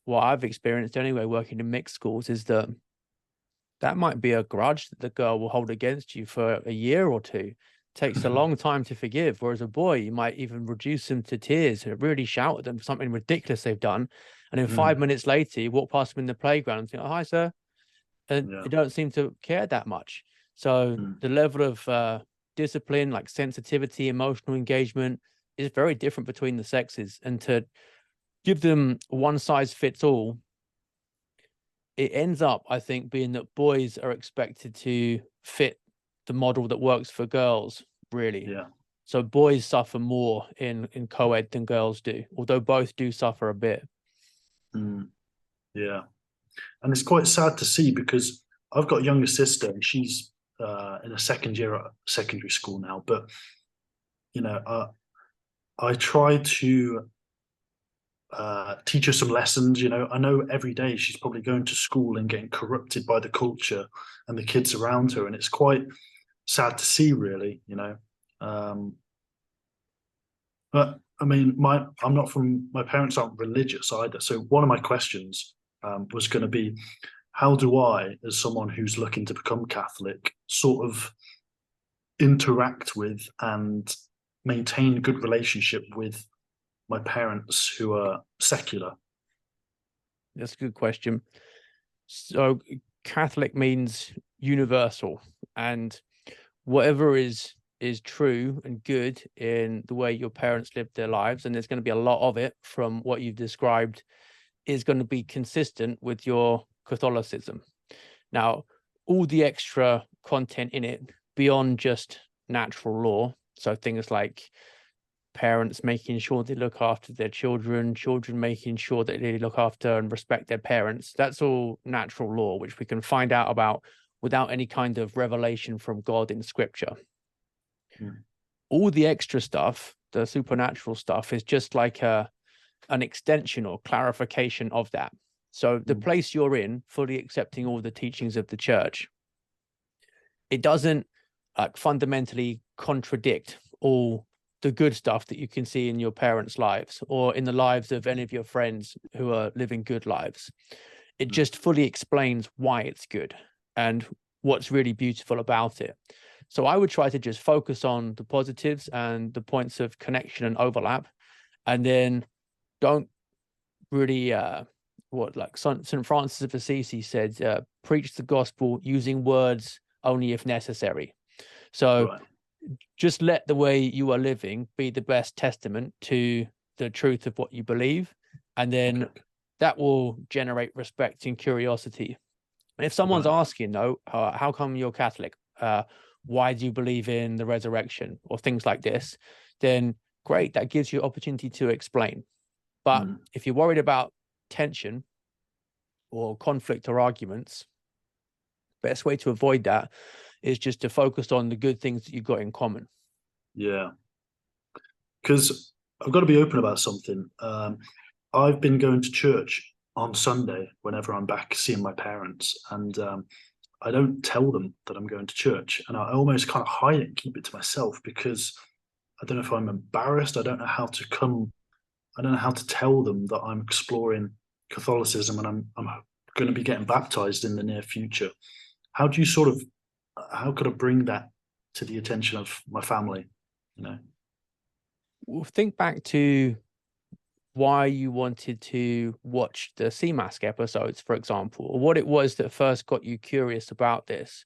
what I've experienced anyway, working in mixed schools, is that that might be a grudge that the girl will hold against you for a year or two. Takes a long time to forgive. Whereas a boy, you might even reduce them to tears and really shout at them for something ridiculous they've done. And then mm, 5 minutes later, you walk past them in the playground and think, oh, hi, sir. And yeah. they don't seem to care that much. So Mm, the level of discipline, like sensitivity, emotional engagement, is very different between the sexes. And to give them one size fits all, it ends up, I think, being that boys are expected to fit the model that works for girls, really. yeah. So boys suffer more in co-ed than girls do, although both do suffer a bit. Mm, yeah. And it's quite sad to see because I've got a younger sister and she's in a second year at secondary school now. But you know, I try to teach her some lessons. You know, I know every day she's probably going to school and getting corrupted by the culture and the kids around her, and it's quite sad to see, really. You know, um, but I mean, my parents aren't religious either. So one of my questions was going to be, how do I, as someone who's looking to become Catholic, sort of interact with and maintain a good relationship with my parents who are secular? That's a good question. So Catholic means universal, and whatever is true and good in the way your parents lived their lives, and there's going to be a lot of it from what you've described, is going to be consistent with your Catholicism. Now, all the extra content in it beyond just natural law, so things like parents making sure they look after their children, children making sure that they look after and respect their parents, that's all natural law, which we can find out about without any kind of revelation from God in scripture. Mm, All the extra stuff, the supernatural stuff, is just like an extension or clarification of that. So the mm, place you're in, fully accepting all the teachings of the church, it doesn't fundamentally contradict all the good stuff that you can see in your parents' lives or in the lives of any of your friends who are living good lives. It mm, just fully explains why it's good and what's really beautiful about it. So I would try to just focus on the positives and the points of connection and overlap, and then don't really what like St. Francis of Assisi said, preach the gospel using words only if necessary. So right. just let the way you are living be the best testament to the truth of what you believe, and then Okay. that will generate respect and curiosity. And if someone's Right. asking, though, how come you're Catholic? Why do you believe in the resurrection or things like this? Then great, that gives you opportunity to explain. But Mm, if you're worried about tension or conflict or arguments, best way to avoid that is just to focus on the good things that you've got in common. yeah. Because I've got to be open about something. I've been going to church on Sunday whenever I'm back seeing my parents, and I don't tell them that I'm going to church, and I almost kind of hide it and keep it to myself because I don't know if I'm embarrassed. I don't know how to come. I don't know how to tell them that I'm exploring Catholicism and I'm going to be getting baptized in the near future. How do you sort of how could I bring that to the attention of my family, you know. Well, think back to why you wanted to watch the CMASC episodes, for example, or what it was that first got you curious about this,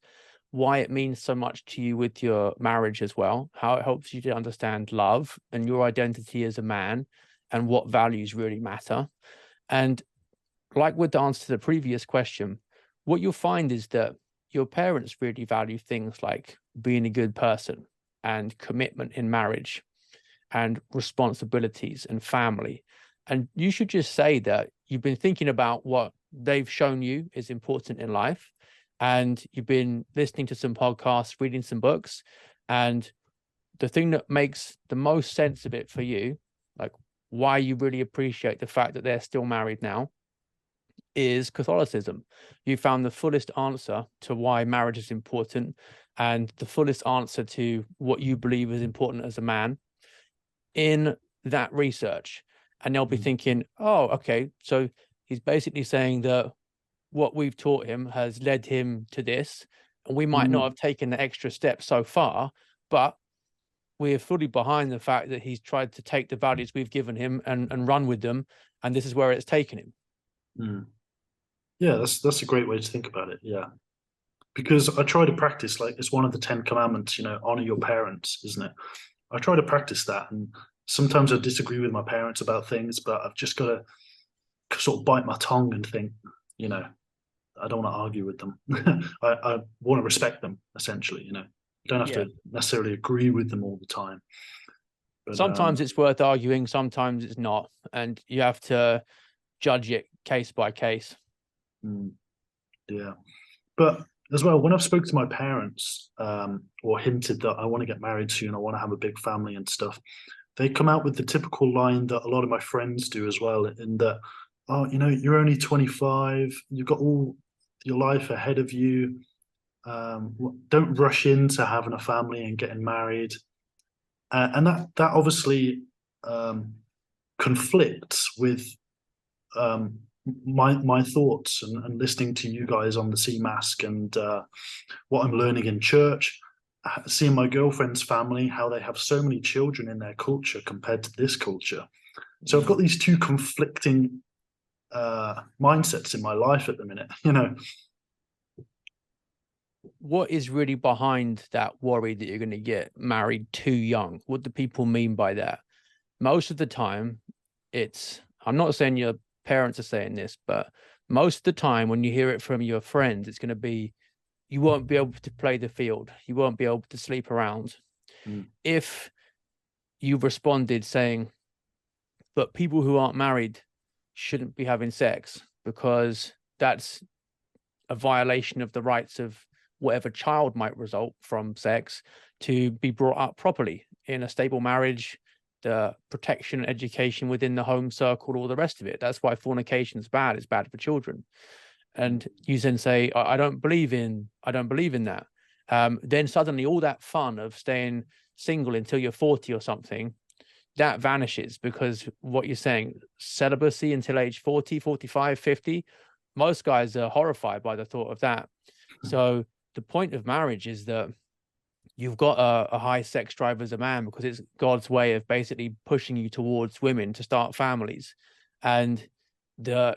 why it means so much to you with your marriage as well, how it helps you to understand love and your identity as a man and what values really matter. And like with the answer to the previous question, what you'll find is that your parents really value things like being a good person and commitment in marriage and responsibilities and family. And you should just say that you've been thinking about what they've shown you is important in life. And you've been listening to some podcasts, reading some books. And the thing that makes the most sense of it for you, like why you really appreciate the fact that they're still married now, is Catholicism. You found the fullest answer to why marriage is important and the fullest answer to what you believe is important as a man in that research. And they'll be thinking, oh, okay, so he's basically saying that what we've taught him has led him to this, and we might not have taken the extra step so far, but we're fully behind the fact that he's tried to take the values we've given him and run with them, and this is where it's taken him. Yeah, that's a great way to think about it. Yeah, because I try to practice, like, it's one of the 10 commandments, you know, honor your parents, isn't it? I try to practice that, and sometimes I disagree with my parents about things, but I've just got to sort of bite my tongue and think, you know, I don't want to argue with them. I want to respect them, essentially, you know. You don't have to necessarily agree with them all the time. But sometimes it's worth arguing, sometimes it's not, and you have to judge it case by case. Yeah, but as well, when I've spoken to my parents, or hinted that I want to get married soon, I want to have a big family and stuff, they come out with the typical line that a lot of my friends do as well, in that, oh, you know, you're only 25, you've got all your life ahead of you. Don't rush into having a family and getting married, and that obviously conflicts with my thoughts and listening to you guys on the CMASC and what I'm learning in church, seeing my girlfriend's family, how they have so many children in their culture compared to this culture. So I've got these two conflicting mindsets in my life at the minute, you know. What is really behind that worry that you're going to get married too young? What do people mean by that? Most of the time, I'm not saying your parents are saying this, but most of the time when you hear it from your friends, it's going to be, you won't be able to play the field. You won't be able to sleep around. If you responded saying, but people who aren't married shouldn't be having sex because that's a violation of the rights of whatever child might result from sex to be brought up properly in a stable marriage, the protection and education within the home circle, all the rest of it. That's why fornication is bad. It's bad for children. And you then say, I don't believe in that. Then suddenly all that fun of staying single until you're 40 or something, that vanishes, because what you're saying, celibacy until age 40, 45, 50, most guys are horrified by the thought of that. So the point of marriage is that you've got a high sex drive as a man because it's God's way of basically pushing you towards women to start families. And the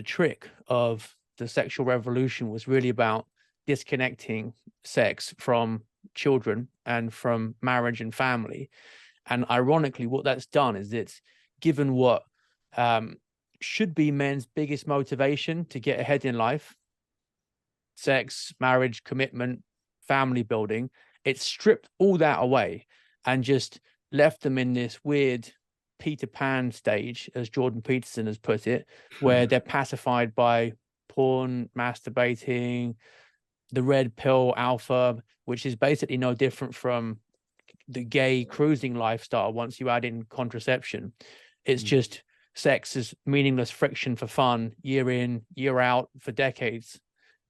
trick of the sexual revolution was really about disconnecting sex from children and from marriage and family. And ironically, what that's done is it's given what should be men's biggest motivation to get ahead in life: sex, marriage, commitment, family building. It's stripped all that away and just left them in this weird Peter Pan stage, as Jordan Peterson has put it, where they're pacified by porn, masturbating, the red pill alpha, which is basically no different from the gay cruising lifestyle once you add in contraception. It's just sex is meaningless friction for fun, year in, year out, for decades.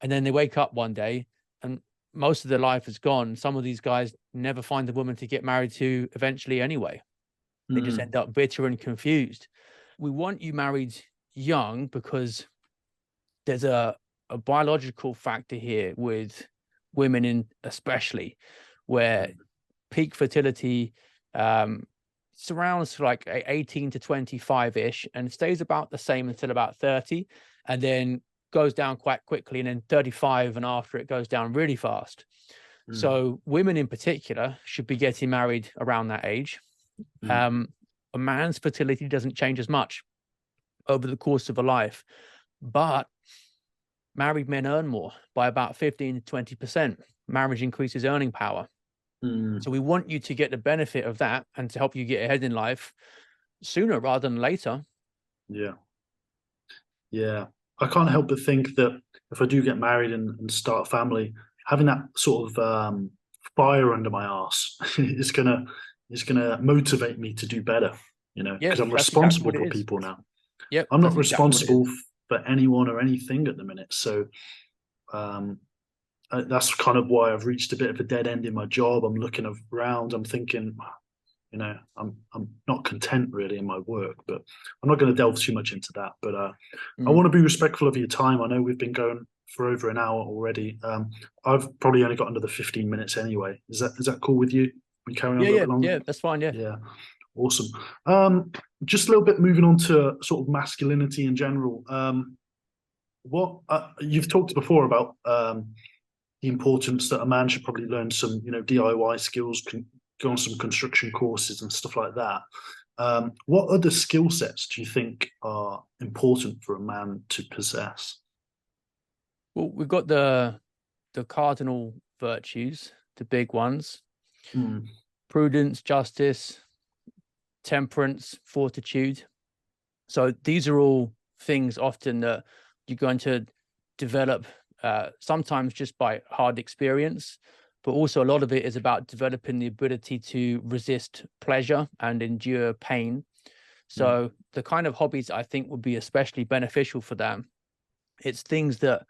And then they wake up one day and most of their life is gone. Some of these guys never find a woman to get married to eventually anyway. They just end up bitter and confused. We want you married young because there's a biological factor here with women, in especially where peak fertility surrounds like 18 to 25-ish and stays about the same until about 30, and then goes down quite quickly, and then 35 and after it goes down really fast. So women in particular should be getting married around that age. A man's fertility doesn't change as much over the course of a life, but married men earn more by about 15 to 20%. Marriage increases earning power. So we want you to get the benefit of that and to help you get ahead in life sooner rather than later. Yeah. Yeah. I can't help but think that if I do get married and start a family, having that sort of fire under my arse is gonna motivate me to do better, you know, Yeah, because I'm that's exactly responsible what it for is. people now. Yep, I'm not that's exactly what it is. responsible for anyone or anything at the minute. So um, that's kind of why I've reached a bit of a dead end in my job. I'm looking around. I'm thinking, you know, I'm not content really in my work, but I'm not going to delve too much into that. But I want to be respectful of your time. I know we've been going for over an hour already. I've probably only got under the 15 minutes anyway. Is that cool with you? We carry on a little bit longer? Yeah, that's fine. Yeah. Yeah. Awesome. Just a little bit moving on to sort of masculinity in general. What you've talked before about the importance that a man should probably learn some, you know, DIY skills, go on some construction courses and stuff like that. What other skill sets do you think are important for a man to possess? Well, we've got the cardinal virtues, the big ones: prudence, justice, temperance, fortitude. So these are all things often that you're going to develop, sometimes just by hard experience, but also a lot of it is about developing the ability to resist pleasure and endure pain. So the kind of hobbies I think would be especially beneficial for them, it's things that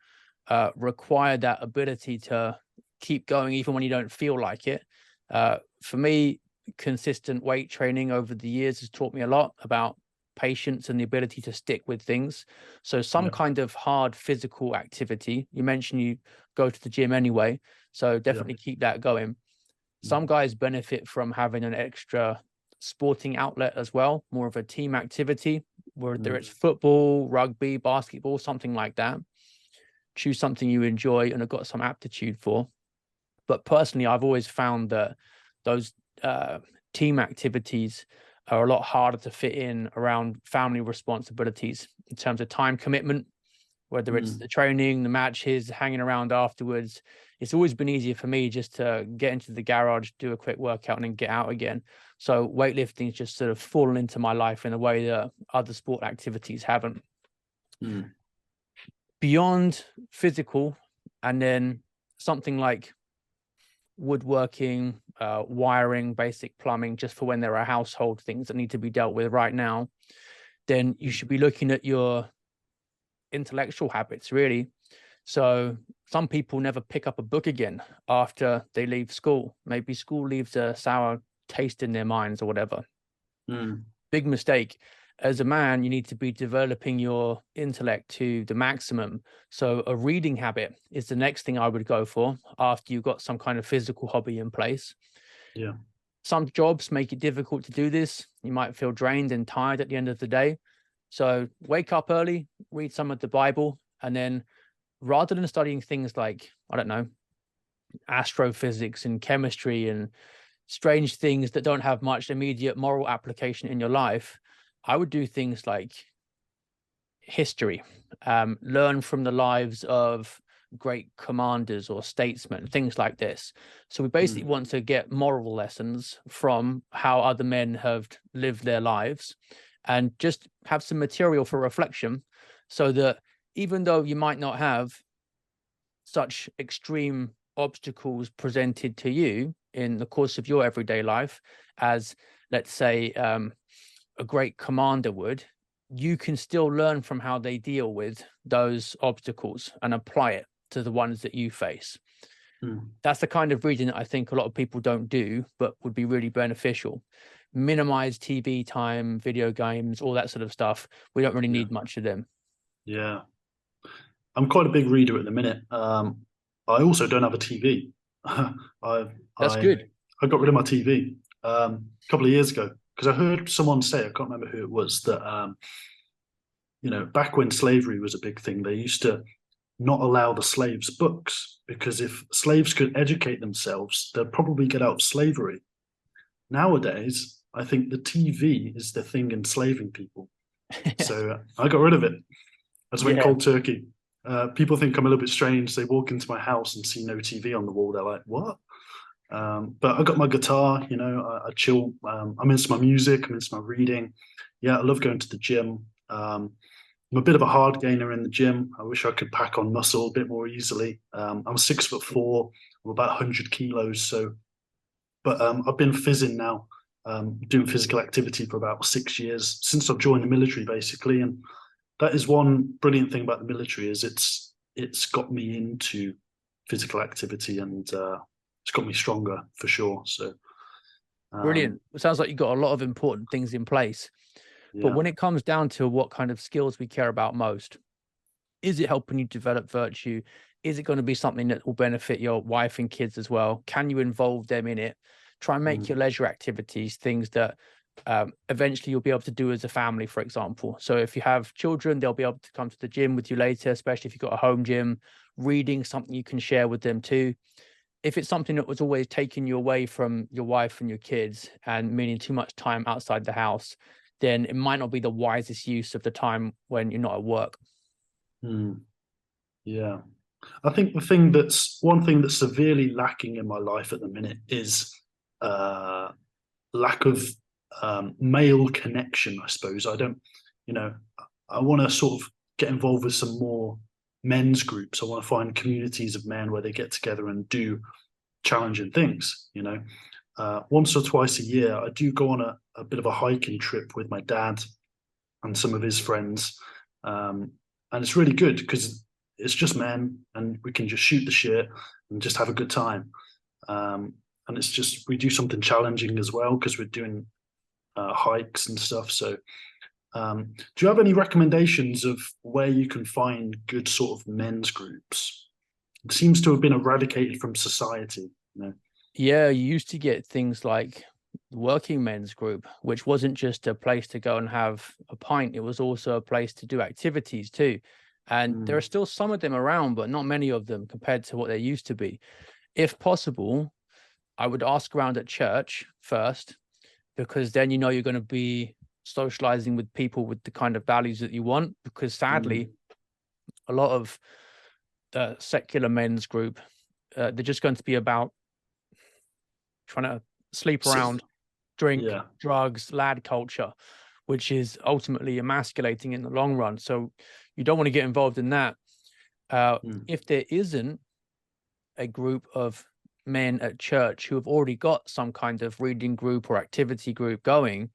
require that ability to keep going even when you don't feel like it. For me, consistent weight training over the years has taught me a lot about patience and the ability to stick with things. So some kind of hard physical activity. You mentioned you go to the gym anyway, so definitely keep that going. Some guys benefit from having an extra sporting outlet as well, more of a team activity, whether it's football, rugby, basketball, something like that. Choose something you enjoy and have got some aptitude for. But personally, I've always found that those team activities are a lot harder to fit in around family responsibilities in terms of time commitment, whether it's the training, the matches, hanging around afterwards. It's always been easier for me just to get into the garage, do a quick workout, and then get out again. So weightlifting has just sort of fallen into my life in a way that other sport activities haven't. Beyond physical, and then something like woodworking, wiring, basic plumbing, just for when there are household things that need to be dealt with right now, then you should be looking at your intellectual habits, really. So some people never pick up a book again after they leave school. Maybe school leaves a sour taste in their minds or whatever. Big mistake. As a man, you need to be developing your intellect to the maximum. So a reading habit is the next thing I would go for after you've got some kind of physical hobby in place. Yeah. Some jobs make it difficult to do this. You might feel drained and tired at the end of the day. So wake up early, read some of the Bible, and then rather than studying things like, I don't know, astrophysics and chemistry and strange things that don't have much immediate moral application in your life, I would do things like history, learn from the lives of great commanders or statesmen, things like this. So we basically want to get moral lessons from how other men have lived their lives and just have some material for reflection, so that even though you might not have such extreme obstacles presented to you in the course of your everyday life as, let's say, a great commander would, you can still learn from how they deal with those obstacles and apply it to the ones that you face. That's the kind of reading that I think a lot of people don't do, but would be really beneficial. Minimize TV time, video games, all that sort of stuff. We don't really need much of them. Yeah. I'm quite a big reader at the minute. I also don't have a TV. I That's I good. I got rid of my TV a couple of years ago because I heard someone say, I can't remember who it was, that back when slavery was a big thing, they used to not allow the slaves books because if slaves could educate themselves, they'd probably get out of slavery. Nowadays, I think the TV is the thing enslaving people. So I got rid of it. I just went Yeah, cold turkey. People think I'm a little bit strange. They walk into my house and see no TV on the wall. They're like, "What?" But I got my guitar. I chill. I'm into my music. I'm into my reading. Yeah, I love going to the gym. I'm a bit of a hard gainer in the gym. I wish I could pack on muscle a bit more easily. I'm 6'4". I'm about 100 kilos. But I've been fizzing now, doing physical activity for about 6 years since I've joined the military, basically. And that is one brilliant thing about the military is it's got me into physical activity and it's got me stronger for sure. So brilliant. It sounds like you've got a lot of important things in place. But yeah, when it comes down to what kind of skills we care about most, is it helping you develop virtue? Is it going to be something that will benefit your wife and kids as well? Can you involve them in it? Try and make mm, your leisure activities things that eventually you'll be able to do as a family, for example. So if you have children, they'll be able to come to the gym with you later, especially if you've got a home gym, reading something you can share with them too. If it's something that was always taking you away from your wife and your kids and meaning too much time outside the house, then it might not be the wisest use of the time when you're not at work. mm, yeah. I think the thing that's one thing that's severely lacking in my life at the minute is uh, lack of male connection, I suppose. I don't, you know, I want to sort of get involved with some more men's groups. I want to find communities of men where they get together and do challenging things. Once or twice a year, I do go on a bit of a hiking trip with my dad and some of his friends. And it's really good because it's just men and we can just shoot the shit and just have a good time. And it's just, we do something challenging as well because we're doing hikes and stuff. So, do you have any recommendations of where you can find good sort of men's groups? It seems to have been eradicated from society. Yeah, you used to get things like working men's group, which wasn't just a place to go and have a pint, it was also a place to do activities too. And there are Mm, still some of them around, but not many of them compared to what they used to be. If possible, I would ask around at church first, because then you know you're going to be socializing with people with the kind of values that you want. Because mm, sadly, a lot of secular men's group, they're just going to be about trying to sleep so, around, drink, yeah. drugs, lad culture, which is ultimately emasculating in the long run. So you don't want to get involved in that. Mm, If there isn't a group of men at church who have already got some kind of reading group or activity group going,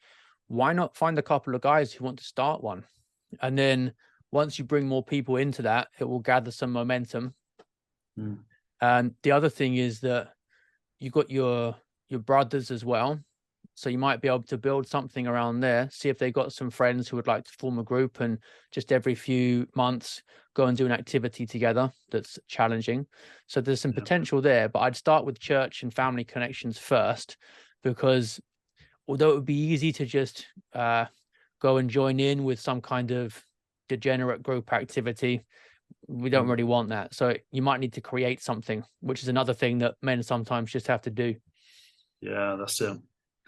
why not find a couple of guys who want to start one? And then once you bring more people into that, it will gather some momentum. mm, And the other thing is that you got your brothers as well. So you might be able to build something around there, see if they got some friends who would like to form a group and just every few months go and do an activity together that's challenging. So there's some yeah. potential there, but I'd start with church and family connections first, because although it would be easy to just go and join in with some kind of degenerate group activity, we don't Mm. really want that. So you might need to create something, which is another thing that men sometimes just have to do. Yeah, that's it.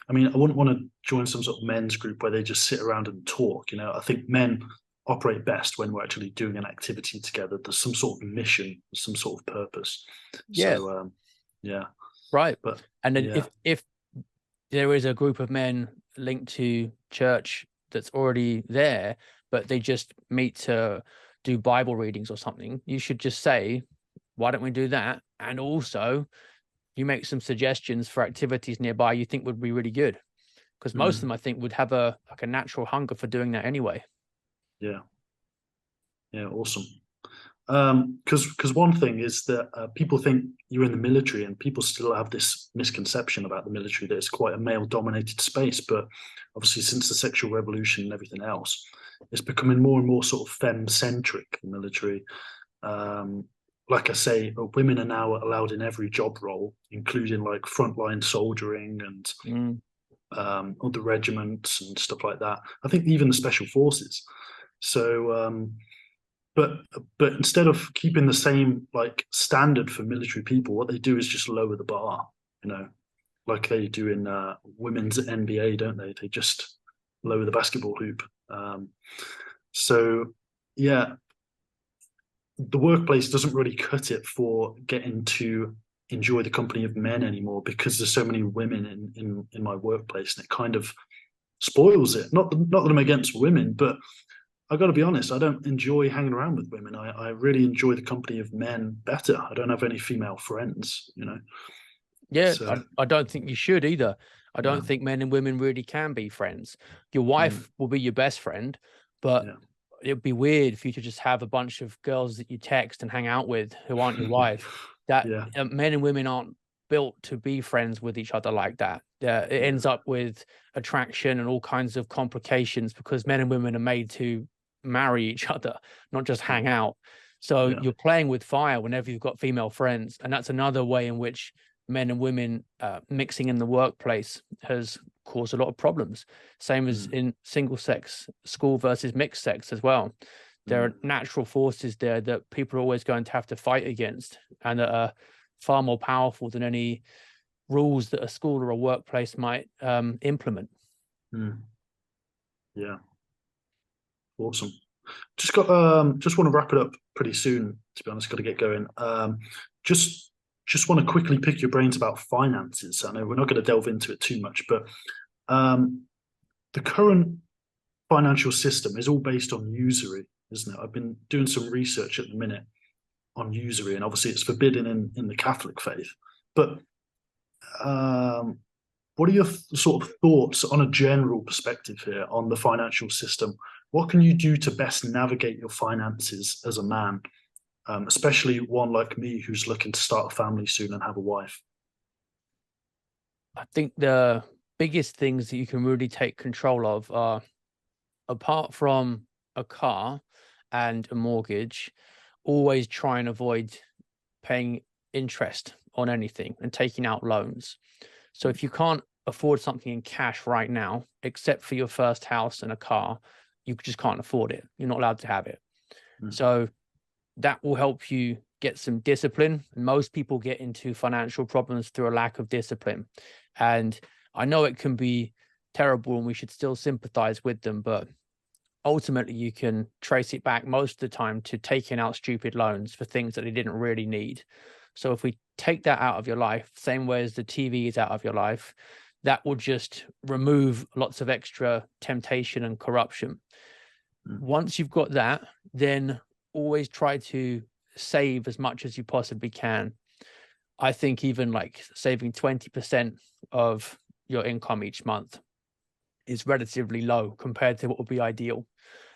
I mean, I wouldn't want to join some sort of men's group where they just sit around and talk. I think men operate best when we're actually doing an activity together. There's some sort of mission, some sort of purpose. Yeah, So, yeah, right. but And then yeah, if there is a group of men linked to church that's already there, but they just meet to do Bible readings or something, you should just say, why don't we do that? And also you make some suggestions for activities nearby you think would be really good. Because most of mm, them, I think, would have a natural hunger for doing that anyway. yeah, yeah, awesome. Because one thing is that people think you're in the military, and people still have this misconception about the military that it's quite a male-dominated space. But obviously, since the sexual revolution and everything else, it's becoming more and more sort of femme-centric. The military, um, like I say, women are now allowed in every job role, including like frontline soldiering and Mm. other regiments and stuff like that. I think even the special forces. So, but but instead of keeping the same like standard for military people, what they do is just lower the bar. You know, like they do in women's NBA, don't they? They just lower the basketball hoop. So yeah, the workplace doesn't really cut it for getting to enjoy the company of men anymore because there's so many women in my workplace, and it kind of spoils it. Not that I'm against women, but I got to be honest, I don't enjoy hanging around with women. I really enjoy the company of men better. I don't have any female friends, you know. Yeah, So I don't think you should either. I yeah, don't think men and women really can be friends. Your mm, wife will be your best friend, but yeah, it'd be weird for you to just have a bunch of girls that you text and hang out with who aren't your wife. That yeah, men and women aren't built to be friends with each other like that. It yeah, ends up with attraction and all kinds of complications because men and women are made to marry each other, not just mm, hang out. So yeah, you're playing with fire whenever you've got female friends, and that's another way in which men and women mixing in the workplace has caused a lot of problems. Same as mm, in single sex school versus mixed sex as well. There mm, are natural forces there that people are always going to have to fight against and that are far more powerful than any rules that a school or a workplace might implement. mm, yeah. Awesome. Just want to wrap it up pretty soon, to be honest, got to get going. Just just want to quickly pick your brains about finances. I know we're not going to delve into it too much, but um the current financial system is all based on usury, isn't it? I've been doing some research at the minute on usury, and obviously it's forbidden in the Catholic faith. But um, what are your sort of thoughts on a general perspective here on the financial system? What can you do to best navigate your finances as a man, especially one like me who's looking to start a family soon and have a wife? I think the biggest things that you can really take control of are, apart from a car and a mortgage, always try and avoid paying interest on anything and taking out loans. So if you can't afford something in cash right now, except for your first house and a car, you just can't afford it. You're not allowed to have it. Mm, So that will help you get some discipline. Most people get into financial problems through a lack of discipline. And I know it can be terrible and we should still sympathize with them, but ultimately you can trace it back most of the time to taking out stupid loans for things that they didn't really need. So if we take that out of your life, same way as the TV is out of your life, that will just remove lots of extra temptation and corruption. mm, Once you've got that, then always try to save as much as you possibly can. I think even like saving 20% of your income each month is relatively low compared to what would be ideal.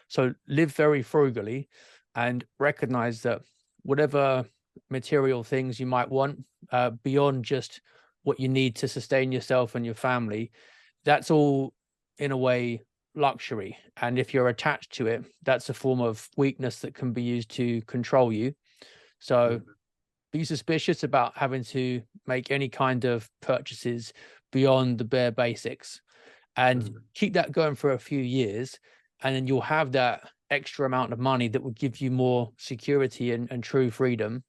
So live very frugally and recognize that whatever material things you might want, beyond just what you need to sustain yourself and your family, that's all in a way luxury. And if you're attached to it, that's a form of weakness that can be used to control you. So mm, be suspicious about having to make any kind of purchases beyond the bare basics and mm, keep that going for a few years. And then you'll have that extra amount of money that will give you more security and true freedom.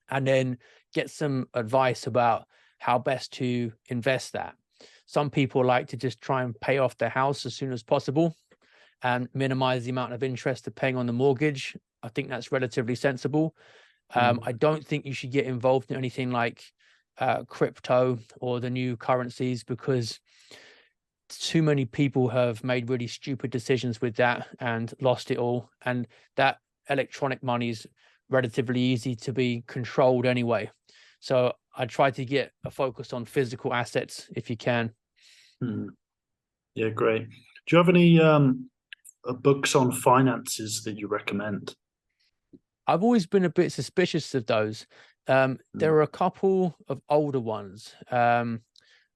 And then get some advice about how best to invest that. Some people like to just try and pay off their house as soon as possible and minimize the amount of interest they're paying on the mortgage. I think that's relatively sensible. mm, I don't think you should get involved in anything like crypto or the new currencies because too many people have made really stupid decisions with that and lost it all. And that electronic money is relatively easy to be controlled anyway. So I try to get a focus on physical assets if you can. mm. Yeah, great. Do you have any books on finances that you recommend? I've always been a bit suspicious of those. There Mm, are a couple of older ones.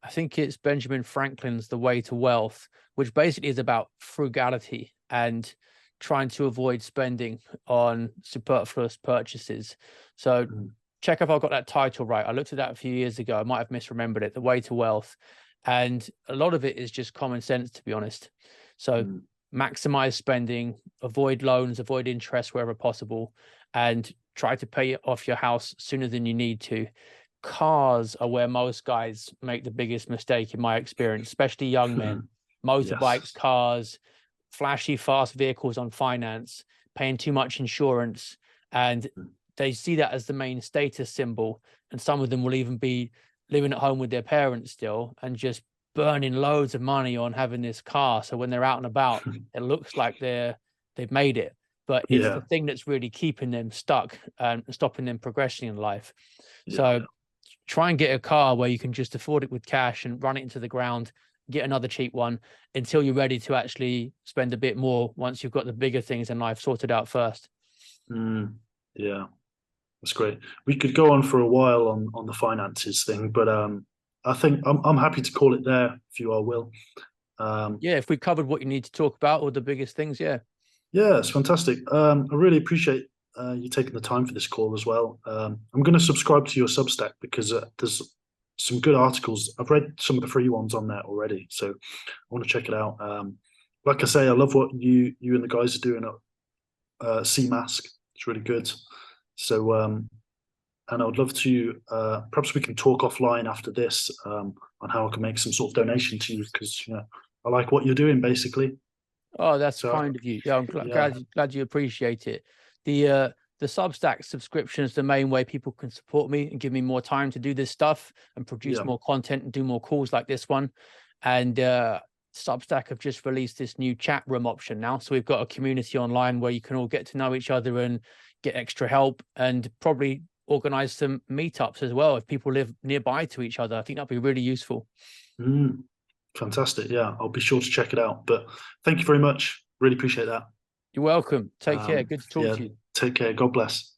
I think it's Benjamin Franklin's The Way to Wealth, which basically is about frugality and trying to avoid spending on superfluous purchases. So check if I got that title right. I looked at that a few years ago. I might have misremembered it, The Way to Wealth. And a lot of it is just common sense, to be honest. So maximize spending, avoid loans, avoid interest wherever possible, and try to pay off your house sooner than you need to. Cars are where most guys make the biggest mistake, in my experience, especially young men. Motorbikes, Yes. cars, flashy, fast vehicles on finance, paying too much insurance, and they see that as the main status symbol. And some of them will even be living at home with their parents still and just burning loads of money on having this car. So when they're out and about, it looks like they've made it, but it's Yeah. the thing that's really keeping them stuck and stopping them progressing in life. Yeah. So try and get a car where you can just afford it with cash and run it into the ground, get another cheap one until you're ready to actually spend a bit more once you've got the bigger things in life sorted out first. Yeah, that's great. We could go on for a while on the finances thing, but I think I'm happy to call it there if you are, Will. Yeah, if we covered what you need to talk about, or the biggest things, yeah. Yeah, it's fantastic. I really appreciate you taking the time for this call as well. I'm going to subscribe to your Substack because there's some good articles. I've read some of the free ones on there already, so I want to check it out. Like I say, I love what you and the guys are doing at Mask. It's really good. So, and I would love to perhaps we can talk offline after this on how I can make some sort of donation to you because I like what you're doing basically. Oh, that's So kind of you. Yeah, I'm yeah, glad you appreciate it. The Substack subscription is the main way people can support me and give me more time to do this stuff and produce yeah. more content and do more calls like this one. And Substack have just released this new chat room option now. So we've got a community online where you can all get to know each other and get extra help and probably organize some meetups as well if people live nearby to each other. I think that'd be really useful. Fantastic. Yeah, I'll be sure to check it out. But thank you very much. Really appreciate that. You're welcome. Take care. Good to talk Yeah, to you. take care. God bless.